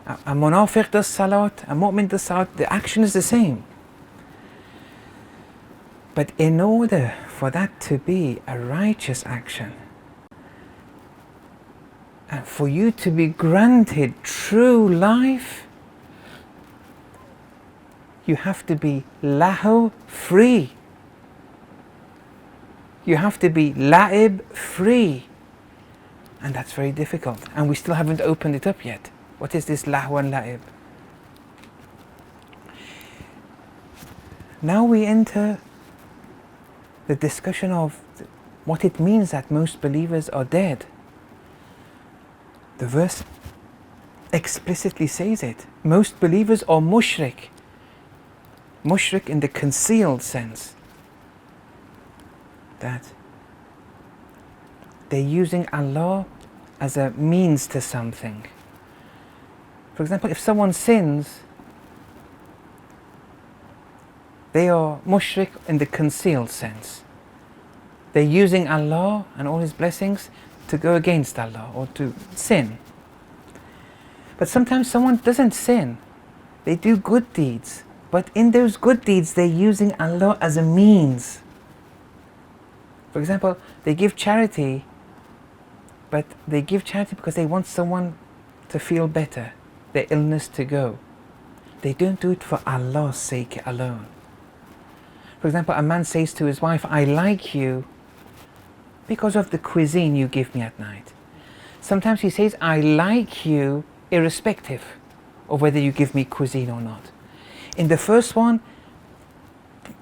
A munafiq does salat, a mu'min does salat, the action is the same. But in order for that to be a righteous action, and for you to be granted true life, you have to be lahu free. You have to be la'ib free. And that's very difficult. And we still haven't opened it up yet. What is this lahu and la'ib? Now we enter the discussion of what it means that most believers are dead. The verse explicitly says it. Most believers are mushrik. Mushrik in the concealed sense. That they're using Allah as a means to something. For example, if someone sins, they are mushrik in the concealed sense. They're using Allah and all His blessings to go against Allah or to sin. But sometimes someone doesn't sin. They do good deeds. But in those good deeds, they're using Allah as a means. For example, they give charity, but they give charity because they want someone to feel better, their illness to go. They don't do it for Allah's sake alone. For example, a man says to his wife, I like you because of the cuisine you give me at night. Sometimes he says, I like you irrespective of whether you give me cuisine or not. In the first one,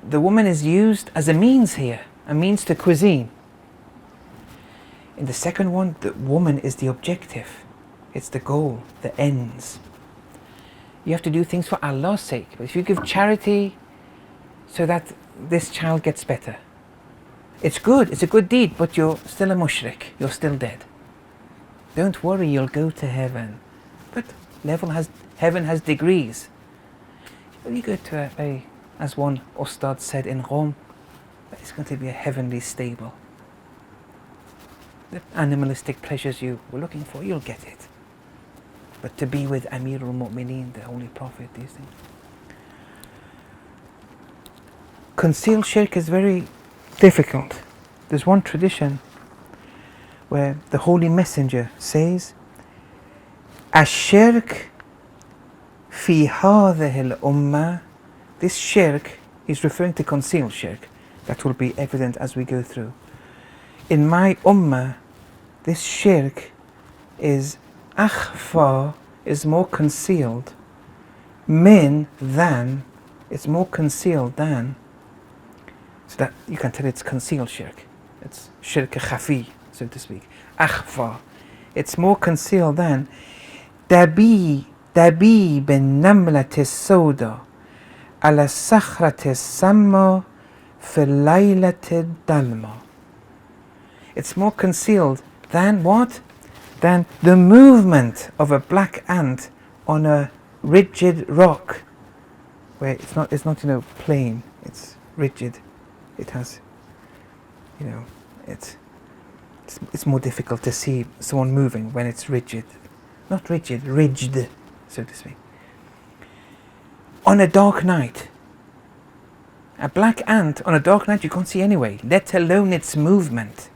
the woman is used as a means here, a means to cuisine. In the second one, the woman is the objective. It's the goal, the ends. You have to do things for Allah's sake. But if you give charity so that this child gets better, it's good, it's a good deed, but you're still a mushrik, you're still dead. Don't worry, you'll go to heaven. But heaven has degrees. When you go to as one Ustad said in Rome, it's going to be a heavenly stable. The animalistic pleasures you were looking for, you'll get it. But to be with Amir al-Mu'mineen, the Holy Prophet, these things. Concealed shirk is very difficult. There's one tradition where the Holy Messenger says, Ash-shirk fi hadhihi al-ummah, this shirk He's referring to concealed shirk. That will be evident as we go through. In my ummah, this shirk is akhfa, is more concealed, min, than, it's more concealed than, so that you can tell it's concealed shirk. It's shirk khafi, so to speak. Akhfa. It's more concealed than دبيب النملة السوداء على الصخرة السماء في الليلة الظلمة. It's more concealed than what? Than the movement of a black ant on a rigid rock, where it's not plain, it's rigid. It has, it's more difficult to see someone moving when it's rigid. Not rigid, ridged, so to speak. On a dark night, a black ant on a dark night you can't see anyway, let alone its movement,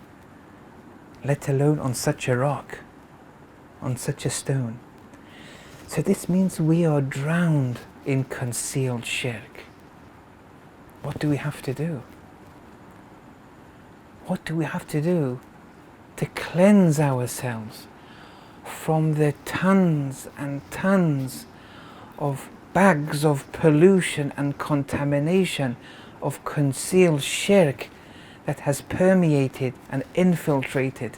let alone on such a rock, on such a stone. So this means we are drowned in concealed shirk. What do we have to do? What do we have to do to cleanse ourselves from the tons and tons of bags of pollution and contamination of concealed shirk that has permeated and infiltrated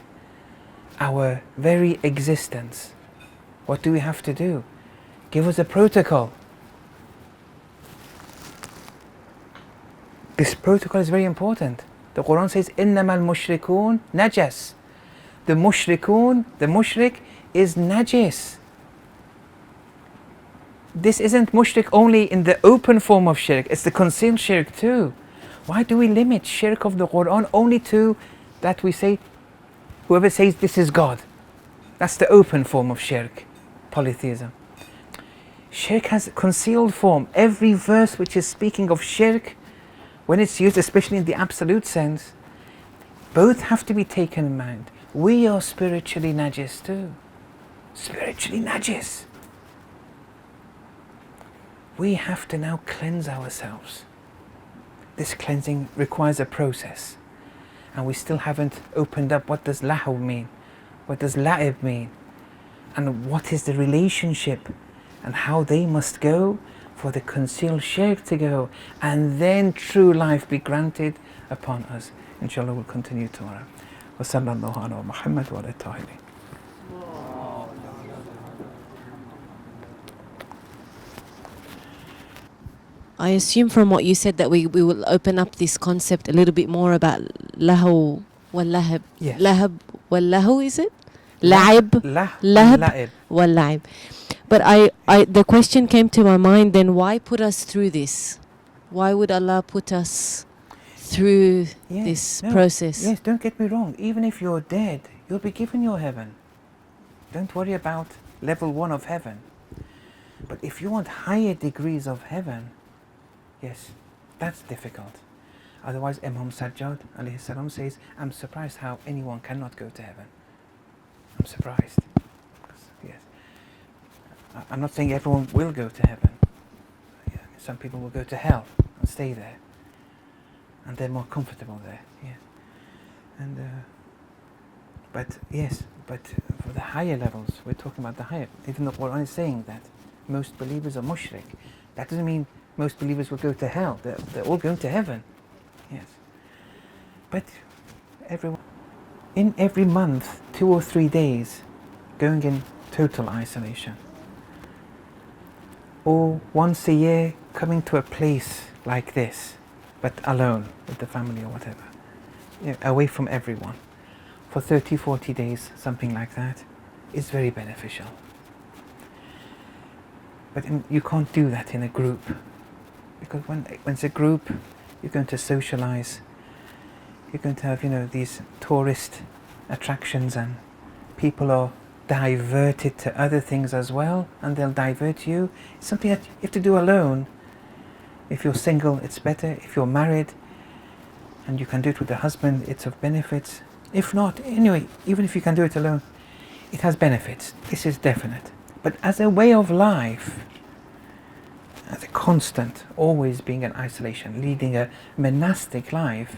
our very existence? What do we have to do? Give us a protocol. This protocol is very important. The Quran says, إِنَّمَا الْمُشْرِكُونَ najas. The mushrik is najis. This isn't mushrik only in the open form of shirk, it's the concealed shirk too. Why do we limit shirk of the Quran only to that we say, whoever says this is God? That's the open form of shirk, polytheism. Shirk has a concealed form. Every verse which is speaking of shirk, when it's used, especially in the absolute sense, both have to be taken in mind. We are spiritually najis too. Spiritually najis. We have to now cleanse ourselves. This cleansing requires a process. And we still haven't opened up what does lahu mean? What does la'ib mean? And what is the relationship? And how they must go for the concealed shirk to go. And then true life be granted upon us. Inshallah we'll continue tomorrow. Wa sallallahu ala Muhammad wa ala tahiri. I assume from what you said that we will open up this concept a little bit more about lahu wal lahab. Yes. Lahab wal lahu, is it? La'ib. La'ib. Wal la'ib. But the question came to my mind then, why put us through this? Why would Allah put us through this process? Yes, don't get me wrong. Even if you're dead, you'll be given your heaven. Don't worry about level 1 of heaven. But if you want higher degrees of heaven, yes, that's difficult. Otherwise, Imam Sajjad alayhi salam says, I'm surprised how anyone cannot go to heaven. I'm surprised. Yes. I'm not saying everyone will go to heaven. Yeah, some people will go to hell and stay there. And they're more comfortable there. Yeah. And but for the higher levels, we're talking about the higher. Even the Quran is saying that most believers are mushrik. That doesn't mean most believers will go to hell. They're all going to heaven. Yes. But in every month, 2 or 3 days, going in total isolation. Or once a year, coming to a place like this, but alone with the family or whatever. Away from everyone. For 30, 40 days, something like that, is very beneficial. But you can't do that in a group. Because when it's a group, you're going to socialize. You're going to have, these tourist attractions, and people are diverted to other things as well, and they'll divert you. It's something that you have to do alone. If you're single, it's better. If you're married, and you can do it with a husband, it's of benefits. If not, anyway, even if you can do it alone, it has benefits. This is definite. But as a way of life, as a constant, always being in isolation, leading a monastic life.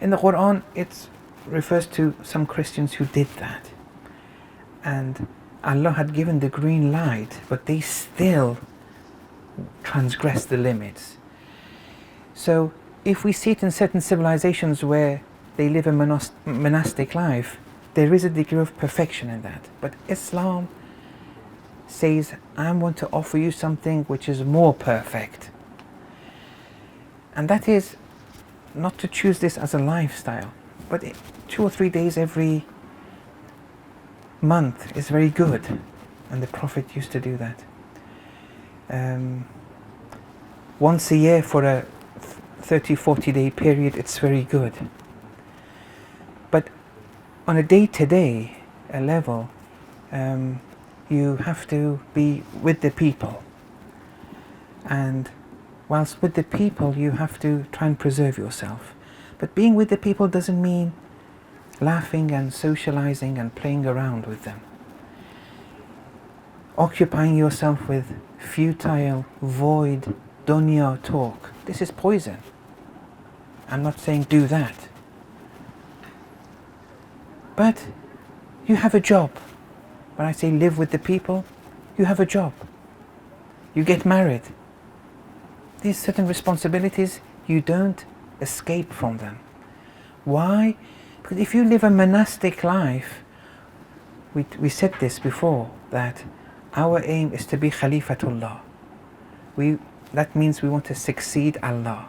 In the Quran, it refers to some Christians who did that. And Allah had given the green light, but they still transgressed the limits. So if we see it in certain civilizations where they live a monastic life, there is a degree of perfection in that. But Islam says, I want to offer you something which is more perfect. And that is not to choose this as a lifestyle, but 2 or 3 days every month is very good. And the Prophet used to do that. Once a year for a 30-40 day period, it's very good. But on a day-to-day level, you have to be with the people. And whilst with the people, you have to try and preserve yourself. But being with the people doesn't mean laughing and socializing and playing around with them. Occupying yourself with futile, void, dunya talk. This is poison. I'm not saying do that. But you have a job. When I say live with the people, you have a job. You get married. These certain responsibilities, you don't escape from them. Why? Because if you live a monastic life, we said this before, that our aim is to be Khalifatullah. That means we want to succeed Allah.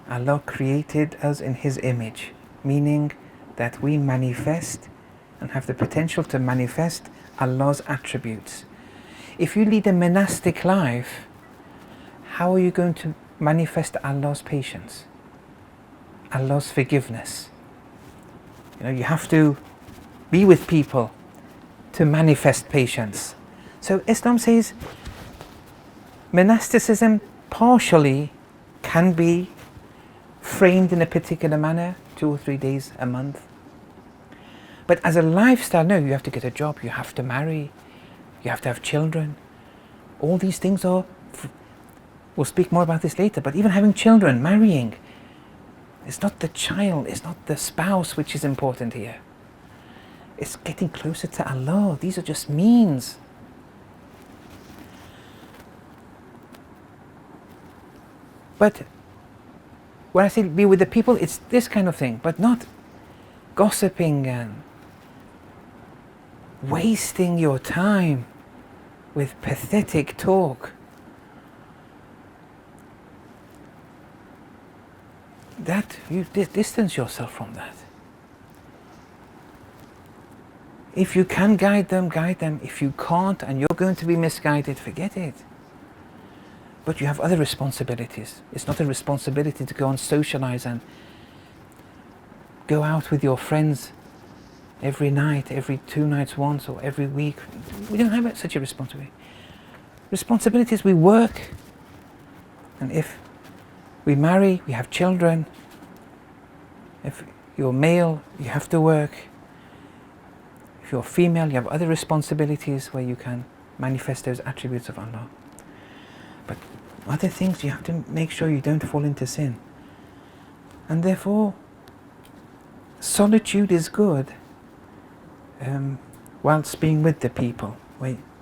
Allah created us in His image, meaning that we manifest and have the potential to manifest Allah's attributes. If you lead a monastic life, how are you going to manifest Allah's patience, Allah's forgiveness? You have to be with people to manifest patience. So Islam says monasticism partially can be framed in a particular manner, 2 or 3 days a month. But as a lifestyle, no, you have to get a job, you have to marry, you have to have children. All these things are, we'll speak more about this later, but even having children, marrying, it's not the child, it's not the spouse which is important here. It's getting closer to Allah. These are just means. But when I say be with the people, it's this kind of thing, but not gossiping and wasting your time with pathetic talk. That you distance yourself from that. If you can guide them, guide them. If you can't and you're going to be misguided, forget it. But you have other responsibilities. It's not a responsibility to go and socialize and go out with your friends every night, every 2 nights once, or every week. We don't have such a responsibility. Responsibilities, we work. And if we marry, we have children. If you're male, you have to work. If you're female, you have other responsibilities where you can manifest those attributes of Allah. But other things, you have to make sure you don't fall into sin. And therefore, solitude is good whilst being with the people.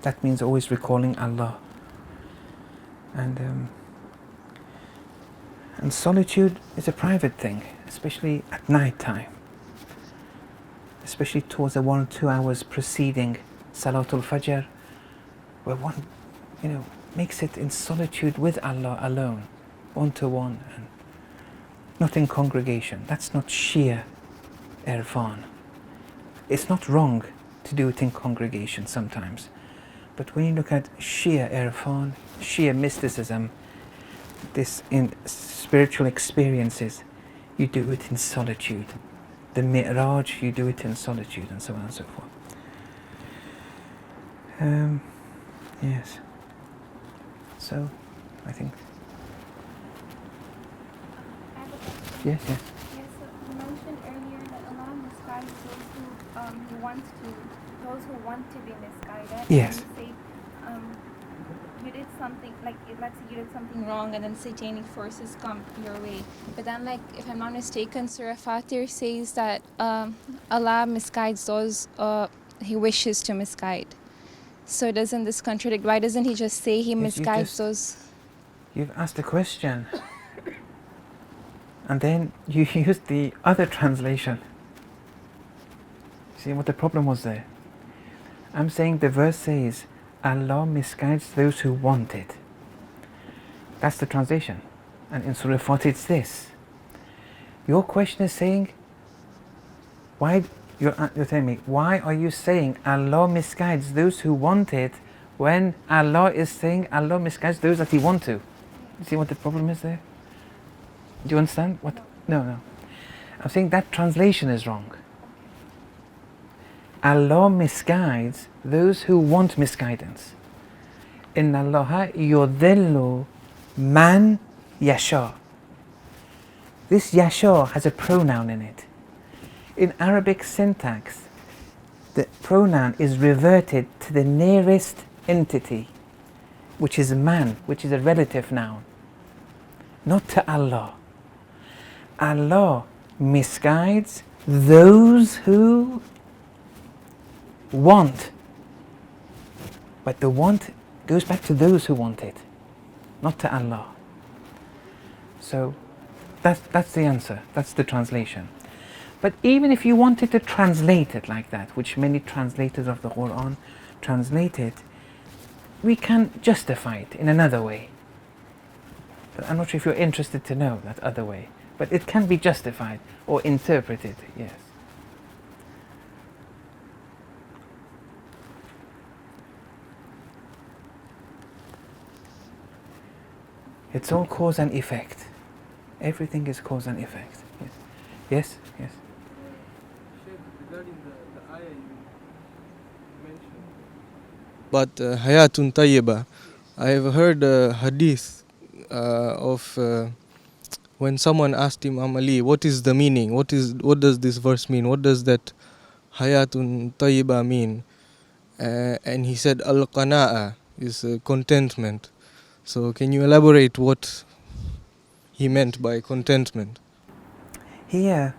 That means always recalling Allah. And solitude is a private thing, especially at night time. Especially towards the 1 or 2 hours preceding Salatul Fajr, where one, makes it in solitude with Allah alone, 1-to-1, and not in congregation. That's not sheer irfan. It's not wrong to do it in congregation sometimes, but when you look at sheer irfan, sheer mysticism, this in spiritual experiences, you do it in solitude. The mi'raj, you do it in solitude, and so on and so forth. Yes. So, I think. I have a question. Yes. Yes, so you mentioned earlier that Allah misguides those who want to be misguided. Yes. And you say, you did something, like let's say you did something wrong and then satanic forces come your way. But then, like, if I'm not mistaken, Surah Fatir says that Allah misguides those He wishes to misguide. So doesn't this contradict? Why doesn't He just say He Yes, misguides those? you've asked a question and then you used the other translation. See what the problem was there? I'm saying the verse says, Allah misguides those who want it. That's the translation. And in Surah Fatir it's this. Your question is saying, why, you're telling me, why are you saying Allah misguides those who want it when Allah is saying Allah misguides those that He want to? You see what the problem is there? Do you understand? What? No. I'm saying that translation is wrong. Allah misguides those who want misguidance. Inna Allaha yudhillu man yasha. This yasha has a pronoun in it. In Arabic syntax, the pronoun is reverted to the nearest entity, which is man, which is a relative noun, not to Allah. Allah misguides those who want, but the want goes back to those who want it, not to Allah. So that's the answer, that's the translation. But even if you wanted to translate it like that, which many translators of the Quran translate it, we can justify it in another way. But I'm not sure if you're interested to know that other way. But it can be justified or interpreted, yes. It's all cause and effect. Everything is cause and effect. Yes? Yes? Regarding the ayah you mentioned. But Hayatun Tayyiba, I have heard a hadith of when someone asked Imam Ali, what is the meaning? What does this verse mean? What does that Hayatun Tayyiba mean? And he said Al-Qana'a is contentment. So can you elaborate what he meant by contentment? Here,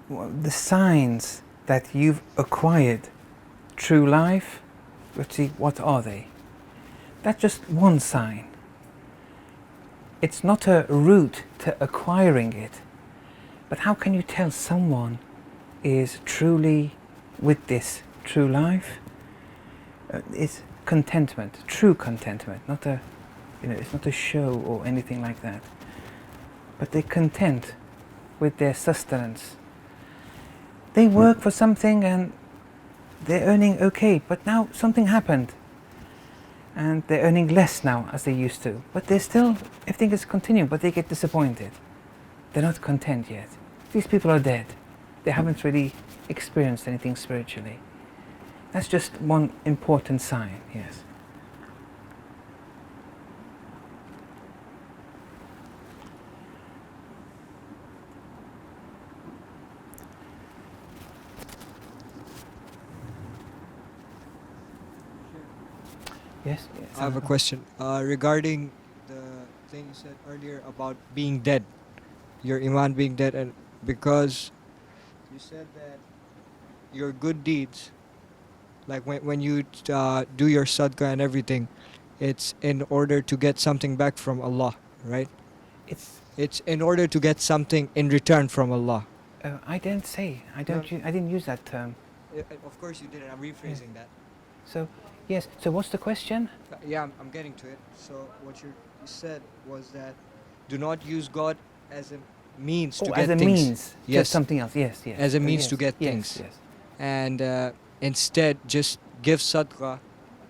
the signs that you've acquired true life, let's see, what are they? That's just one sign. It's not a route to acquiring it. But how can you tell someone is truly with this true life? It's contentment, true contentment, not a, it's not a show or anything like that. But they're content with their sustenance. They work for something and they're earning okay, but now something happened and they're earning less now as they used to. But they're still, everything is continuing, but they get disappointed. They're not content yet. These people are dead. They haven't really experienced anything spiritually. That's just one important sign, yes. Yes? I have a question regarding the thing you said earlier about being dead, your iman being dead, and because you said that your good deeds, like when you do your sadaqah and everything, it's in order to get something back from Allah, right? It's in order to get something in return from Allah. I didn't say. I didn't use that term. Of course you didn't. I'm rephrasing that. So, yes. So what's the question? Yeah, I'm getting to it. So what you said was that do not use God as a means to get as a things. means. Yes. Just something else. Yes. Yes. As a means yes, to get yes, things. Yes. And instead just give sadaqah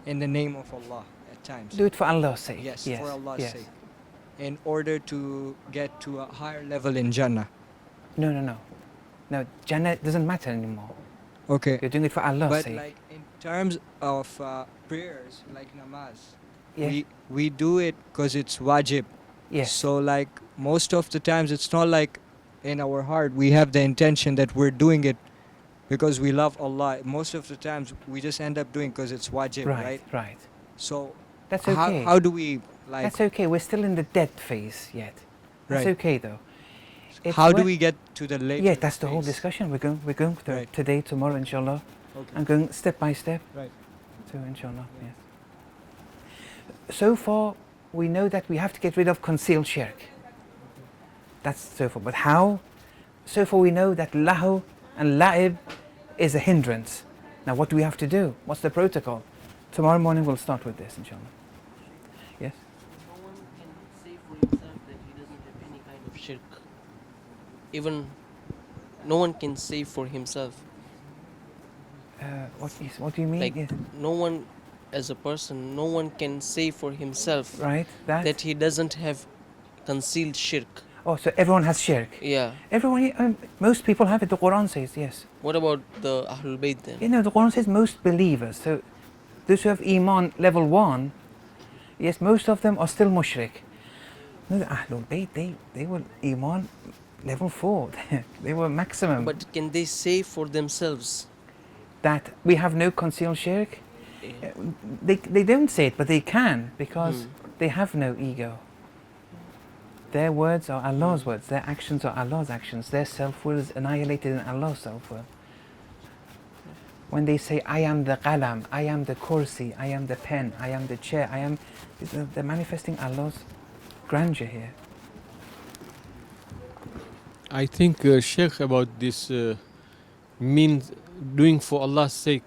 in the name of Allah at times. Do it for Allah's sake. Yes, yes, for Allah's yes. sake. In order to get to a higher level in Jannah. No, Jannah doesn't matter anymore. Okay. You're doing it for Allah's But sake. like in terms of prayers, like namaz, Yeah. we do it because it's wajib. Yes. So like most of the times it's not like in our heart we have the intention that we're doing it because we love Allah. Most of the times we just end up doing because it's wajib, right? Right. So That's okay. how do we like? That's okay. We're still in the dead phase yet. That's Right. okay though. It's How do when- we get to the later? Yeah, that's the whole phase? discussion. We're going through Right. today, tomorrow, inshallah. Okay. I'm going step by step. Right. So inshallah, yes. So far, we know that we have to get rid of concealed shirk. That's so far. But how? So far we know that lahu and la'ib is a hindrance. Now what do we have to do? What's the protocol? Tomorrow morning we'll start with this, inshallah. Yes? No one can say for himself that he doesn't have any kind of shirk. Even no one can say for himself. What do you mean? Like Yes. no one, as a person, no one can say for himself Right? that he doesn't have concealed shirk. Oh, so everyone has shirk. Yeah. Everyone, most people have it. The Quran says, yes. What about the Ahlul Bayt then? You know, the Quran says most believers, so those who have Iman level 1, yes, most of them are still mushrik. No, the Ahlul Bayt, they were Iman level 4. They were maximum. But can they say for themselves? That we have no concealed shirk, Yeah. they don't say it, but they can, because they have no ego. Their words are Allah's words, their actions are Allah's actions, their self-will is annihilated in Allah's self-will. When they say, I am the qalam, I am the kursi, I am the pen, I am the chair, they're manifesting Allah's grandeur here. I think, Sheikh, about this means doing for Allah's sake,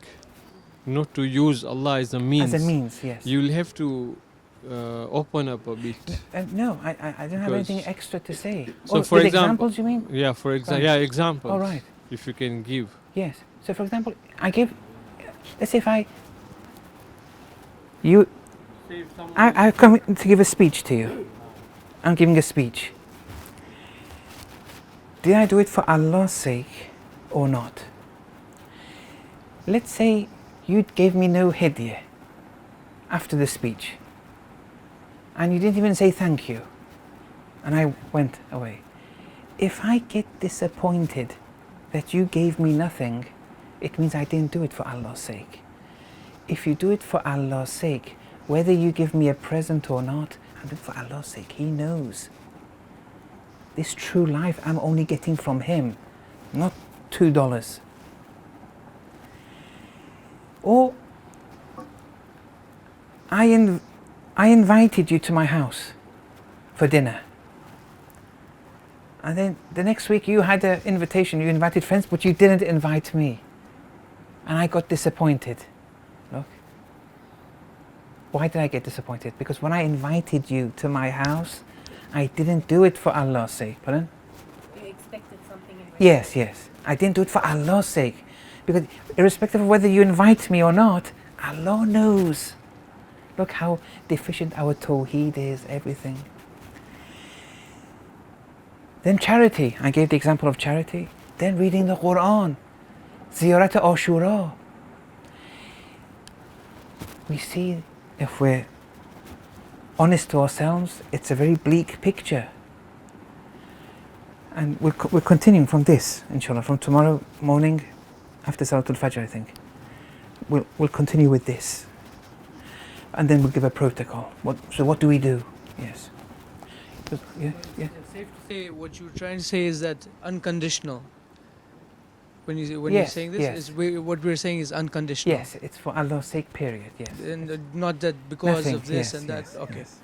not to use Allah as a means. As a means, yes. You'll have to open up a bit. No, I don't have Because- anything extra to say. So Oh, for with example- examples, you mean? Yeah, for example. Right. Yeah, examples. All right. If you can give. Yes. So, for example, let's say if I come to give a speech to you. I'm giving a speech. Did I do it for Allah's sake or not? Let's say you gave me no hidiyah after the speech, and you didn't even say thank you, and I went away. If I get disappointed that you gave me nothing, it means I didn't do it for Allah's sake. If you do it for Allah's sake, whether you give me a present or not, I do it for Allah's sake. He knows. This true life I'm only getting from Him, not $2. Or I invited you to my house for dinner. And then the next week you had an invitation, you invited friends, but you didn't invite me. And I got disappointed. Look. Why did I get disappointed? Because when I invited you to my house, I didn't do it for Allah's sake. Pardon? You expected something in return. Yes. I didn't do it for Allah's sake. Because irrespective of whether you invite me or not, Allah knows. Look how deficient our tawheed is, everything. Then charity. I gave the example of charity. Then reading the Quran. Ziyarat Ashura. We see, if we're honest to ourselves, it's a very bleak picture. And we're continuing from this, inshallah, from tomorrow morning, after Salatul Fajr, I think. We'll continue with this. And then we'll give a protocol. So what do we do? Yes. Yeah. Is it safe to say what you're trying to say is that unconditional? When you're Yes, saying this, yes. what we're saying is unconditional. Yes, it's for Allah's sake, period, yes. And not that because Nothing, of this yes, and that. yes, Okay. yes.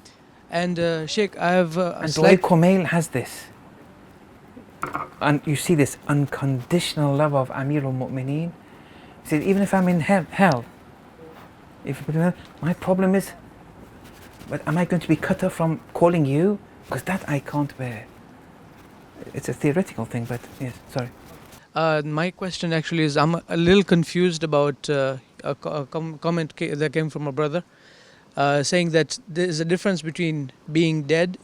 And Sheikh, I have a And Dua slight. Kumail has this. And you see this unconditional love of Amirul Mu'mineen. He said, even if I'm in hell, my problem is, but am I going to be cut off from calling you? Because that I can't bear. It's a theoretical thing, but yes, sorry. My question actually is, I'm a little confused about a comment that came from a brother saying that there's a difference between being dead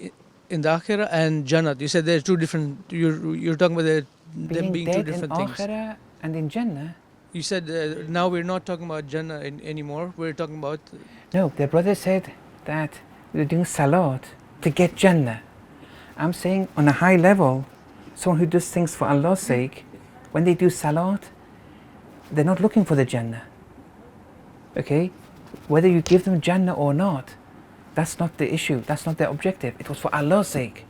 in the Akhirah and Jannat. You said there's two different. You're talking about them being two dead different in things. Akhirah and in Jannah. You said now we're not talking about Jannah anymore. We're talking about. No, the brother said that we're doing salat to get Jannah. I'm saying on a high level, someone who does things for Allah's sake, when they do salat, they're not looking for the Jannah. Okay? Whether you give them Jannah or not, that's not the issue, that's not their objective. It was for Allah's sake.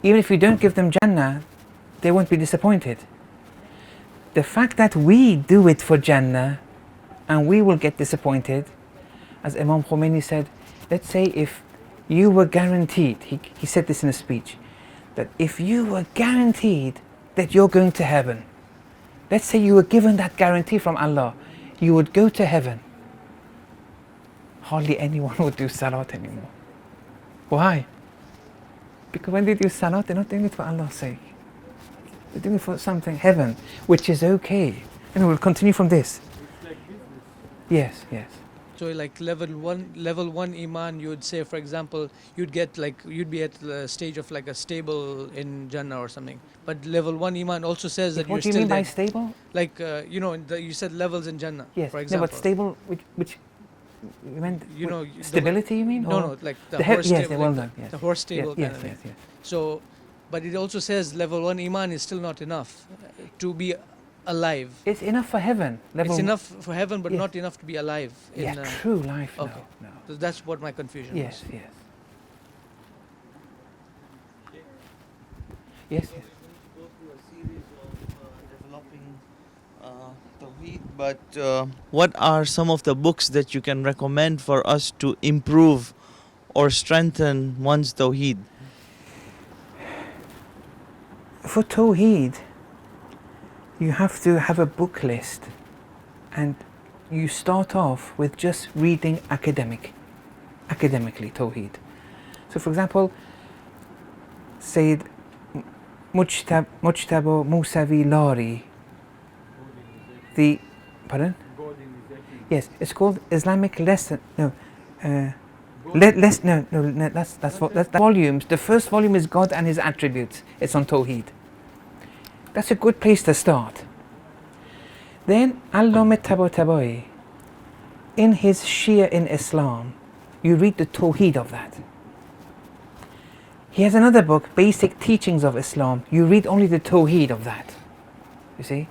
Even if you don't give them Jannah, they won't be disappointed. The fact that we do it for Jannah and we will get disappointed, as Imam Khomeini said, let's say if you were guaranteed, he said this in a speech, that if you were guaranteed that you're going to heaven, let's say you were given that guarantee from Allah, you would go to heaven. Hardly anyone would do salat anymore. Why? Because when they do salat, they're not doing it for Allah's sake. They're doing it for something, heaven, which is okay. And we'll continue from this. Yes, yes. So like level one iman, you would say, for example, you'd be at the stage of like a stable in Jannah or something. But level one iman also says that What you're do you still mean by dead. stable? Like you said levels in Jannah. Yes. For No, example. but stable, which you meant stability? You mean? No, like the he- horse yes, stable. well like done, yes. The horse stable Yes, kind of yes, thing. yes. So, but it also says level one iman is still not enough to be alive. It's enough for heaven. It's enough for heaven, but yes. not enough to be alive. Yeah, true life. Okay. No. So that's what my confusion Yes, was. yes. Yes, yes. Go through a series of developing Tawheed, but what are some of the books that you can recommend for us to improve or strengthen one's Tawheed? For Tawheed, you have to have a book list, and you start off with just reading academically Tawheed. So for example, Sayyid Mujtaba Musavi Lari, pardon? Yes, it's called Islamic Lesson. No, that's volumes. The first volume is God and His attributes. It's on Tawheed. That's a good place to start. Then Allama Tabatabai, in his Shia in Islam, you read the Tawheed of that. He has another book, Basic Teachings of Islam. You read only the Tawheed of that. You see?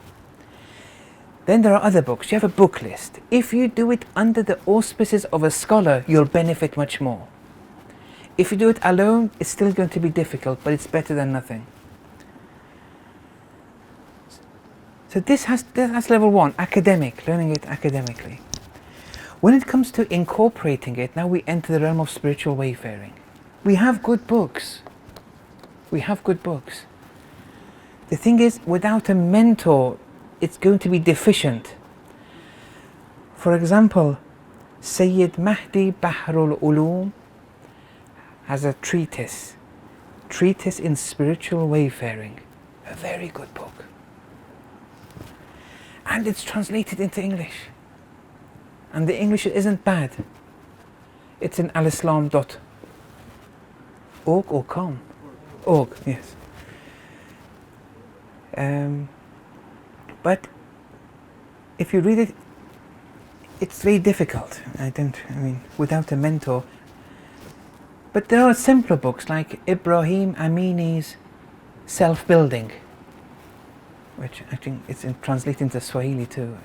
Then there are other books. You have a book list. If you do it under the auspices of a scholar, you'll benefit much more. If you do it alone, it's still going to be difficult, but it's better than nothing. So that's level one, academic, learning it academically. When it comes to incorporating it, now we enter the realm of spiritual wayfaring. We have good books. The thing is, without a mentor, it's going to be deficient. For example, Sayyid Mahdi Bahrul Ulum has a treatise in spiritual wayfaring, a very good book. And it's translated into English. And the English isn't bad. It's in alislam.org or com. Org, yes. But if you read it, it's very difficult. Without a mentor. But there are simpler books like Ibrahim Amini's Self-Building, which I think it's translated into Swahili too.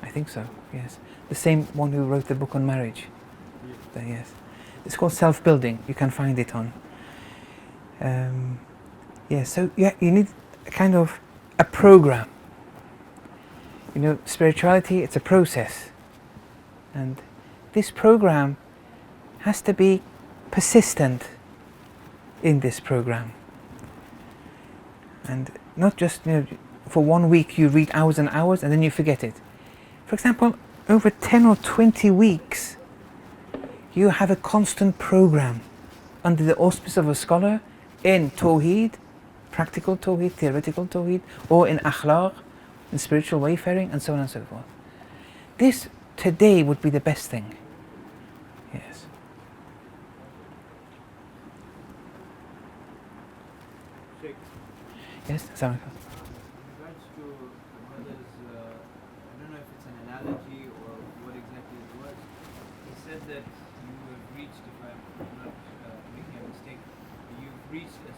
I think so, yes. The same one who wrote the book on marriage. Yes. It's called Self-Building. You can find it on. So you need a kind of a program. Spirituality, it's a process. And this program has to be persistent in this program. And not just, for 1 week you read hours and hours and then you forget it. For example, over 10 or 20 weeks, you have a constant program under the auspice of a scholar in Tawheed, practical Tawheed, theoretical Tawheed, or in Akhlaq, in spiritual wayfaring, and so on and so forth. This today would be the best thing. Yes. Yes, Assalamu alaikum. Regards to brother's, I don't know if it's an analogy or what exactly it was. He said that you have reached, if I'm not making a mistake, you've reached a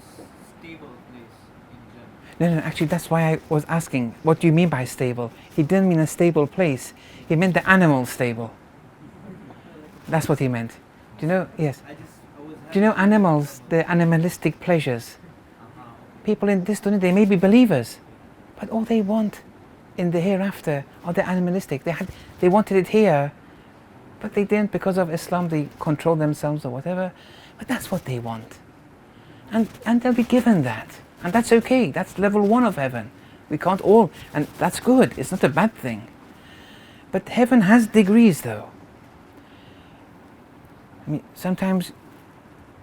stable place in Jannah. No, actually that's why I was asking, what do you mean by stable? He didn't mean a stable place. He meant the animal stable. That's what he meant. Do you know? Yes. Do you know animals, the animalistic pleasures? People in this dunya, they may be believers, but all they want in the hereafter are the animalistic. They wanted it here, but they didn't because of Islam. They control themselves or whatever. But that's what they want, and they'll be given that, and that's okay. That's level 1 of heaven. We can't all, and that's good. It's not a bad thing. But heaven has degrees, though. I mean, sometimes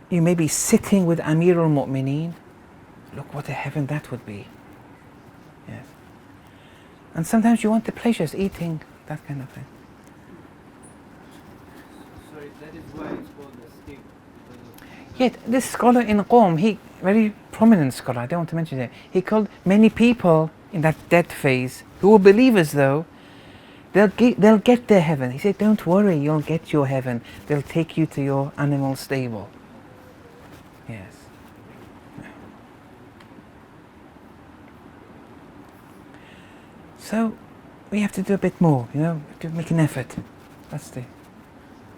you may be sitting with Amir al-Mu'mineen. Look what a heaven that would be. Yes. And sometimes you want the pleasures, eating, that kind of thing. Sorry, that is why it's called a state. Yet this scholar in Qom, he very prominent scholar, I don't want to mention it. He called many people in that death phase who were believers, though, they'll get their heaven. He said, don't worry, you'll get your heaven. They'll take you to your animal stable. Yes. So we have to do a bit more, you know, to make an effort. That's the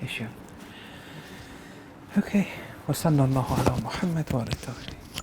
issue. Okay. وصلى الله على محمد وآله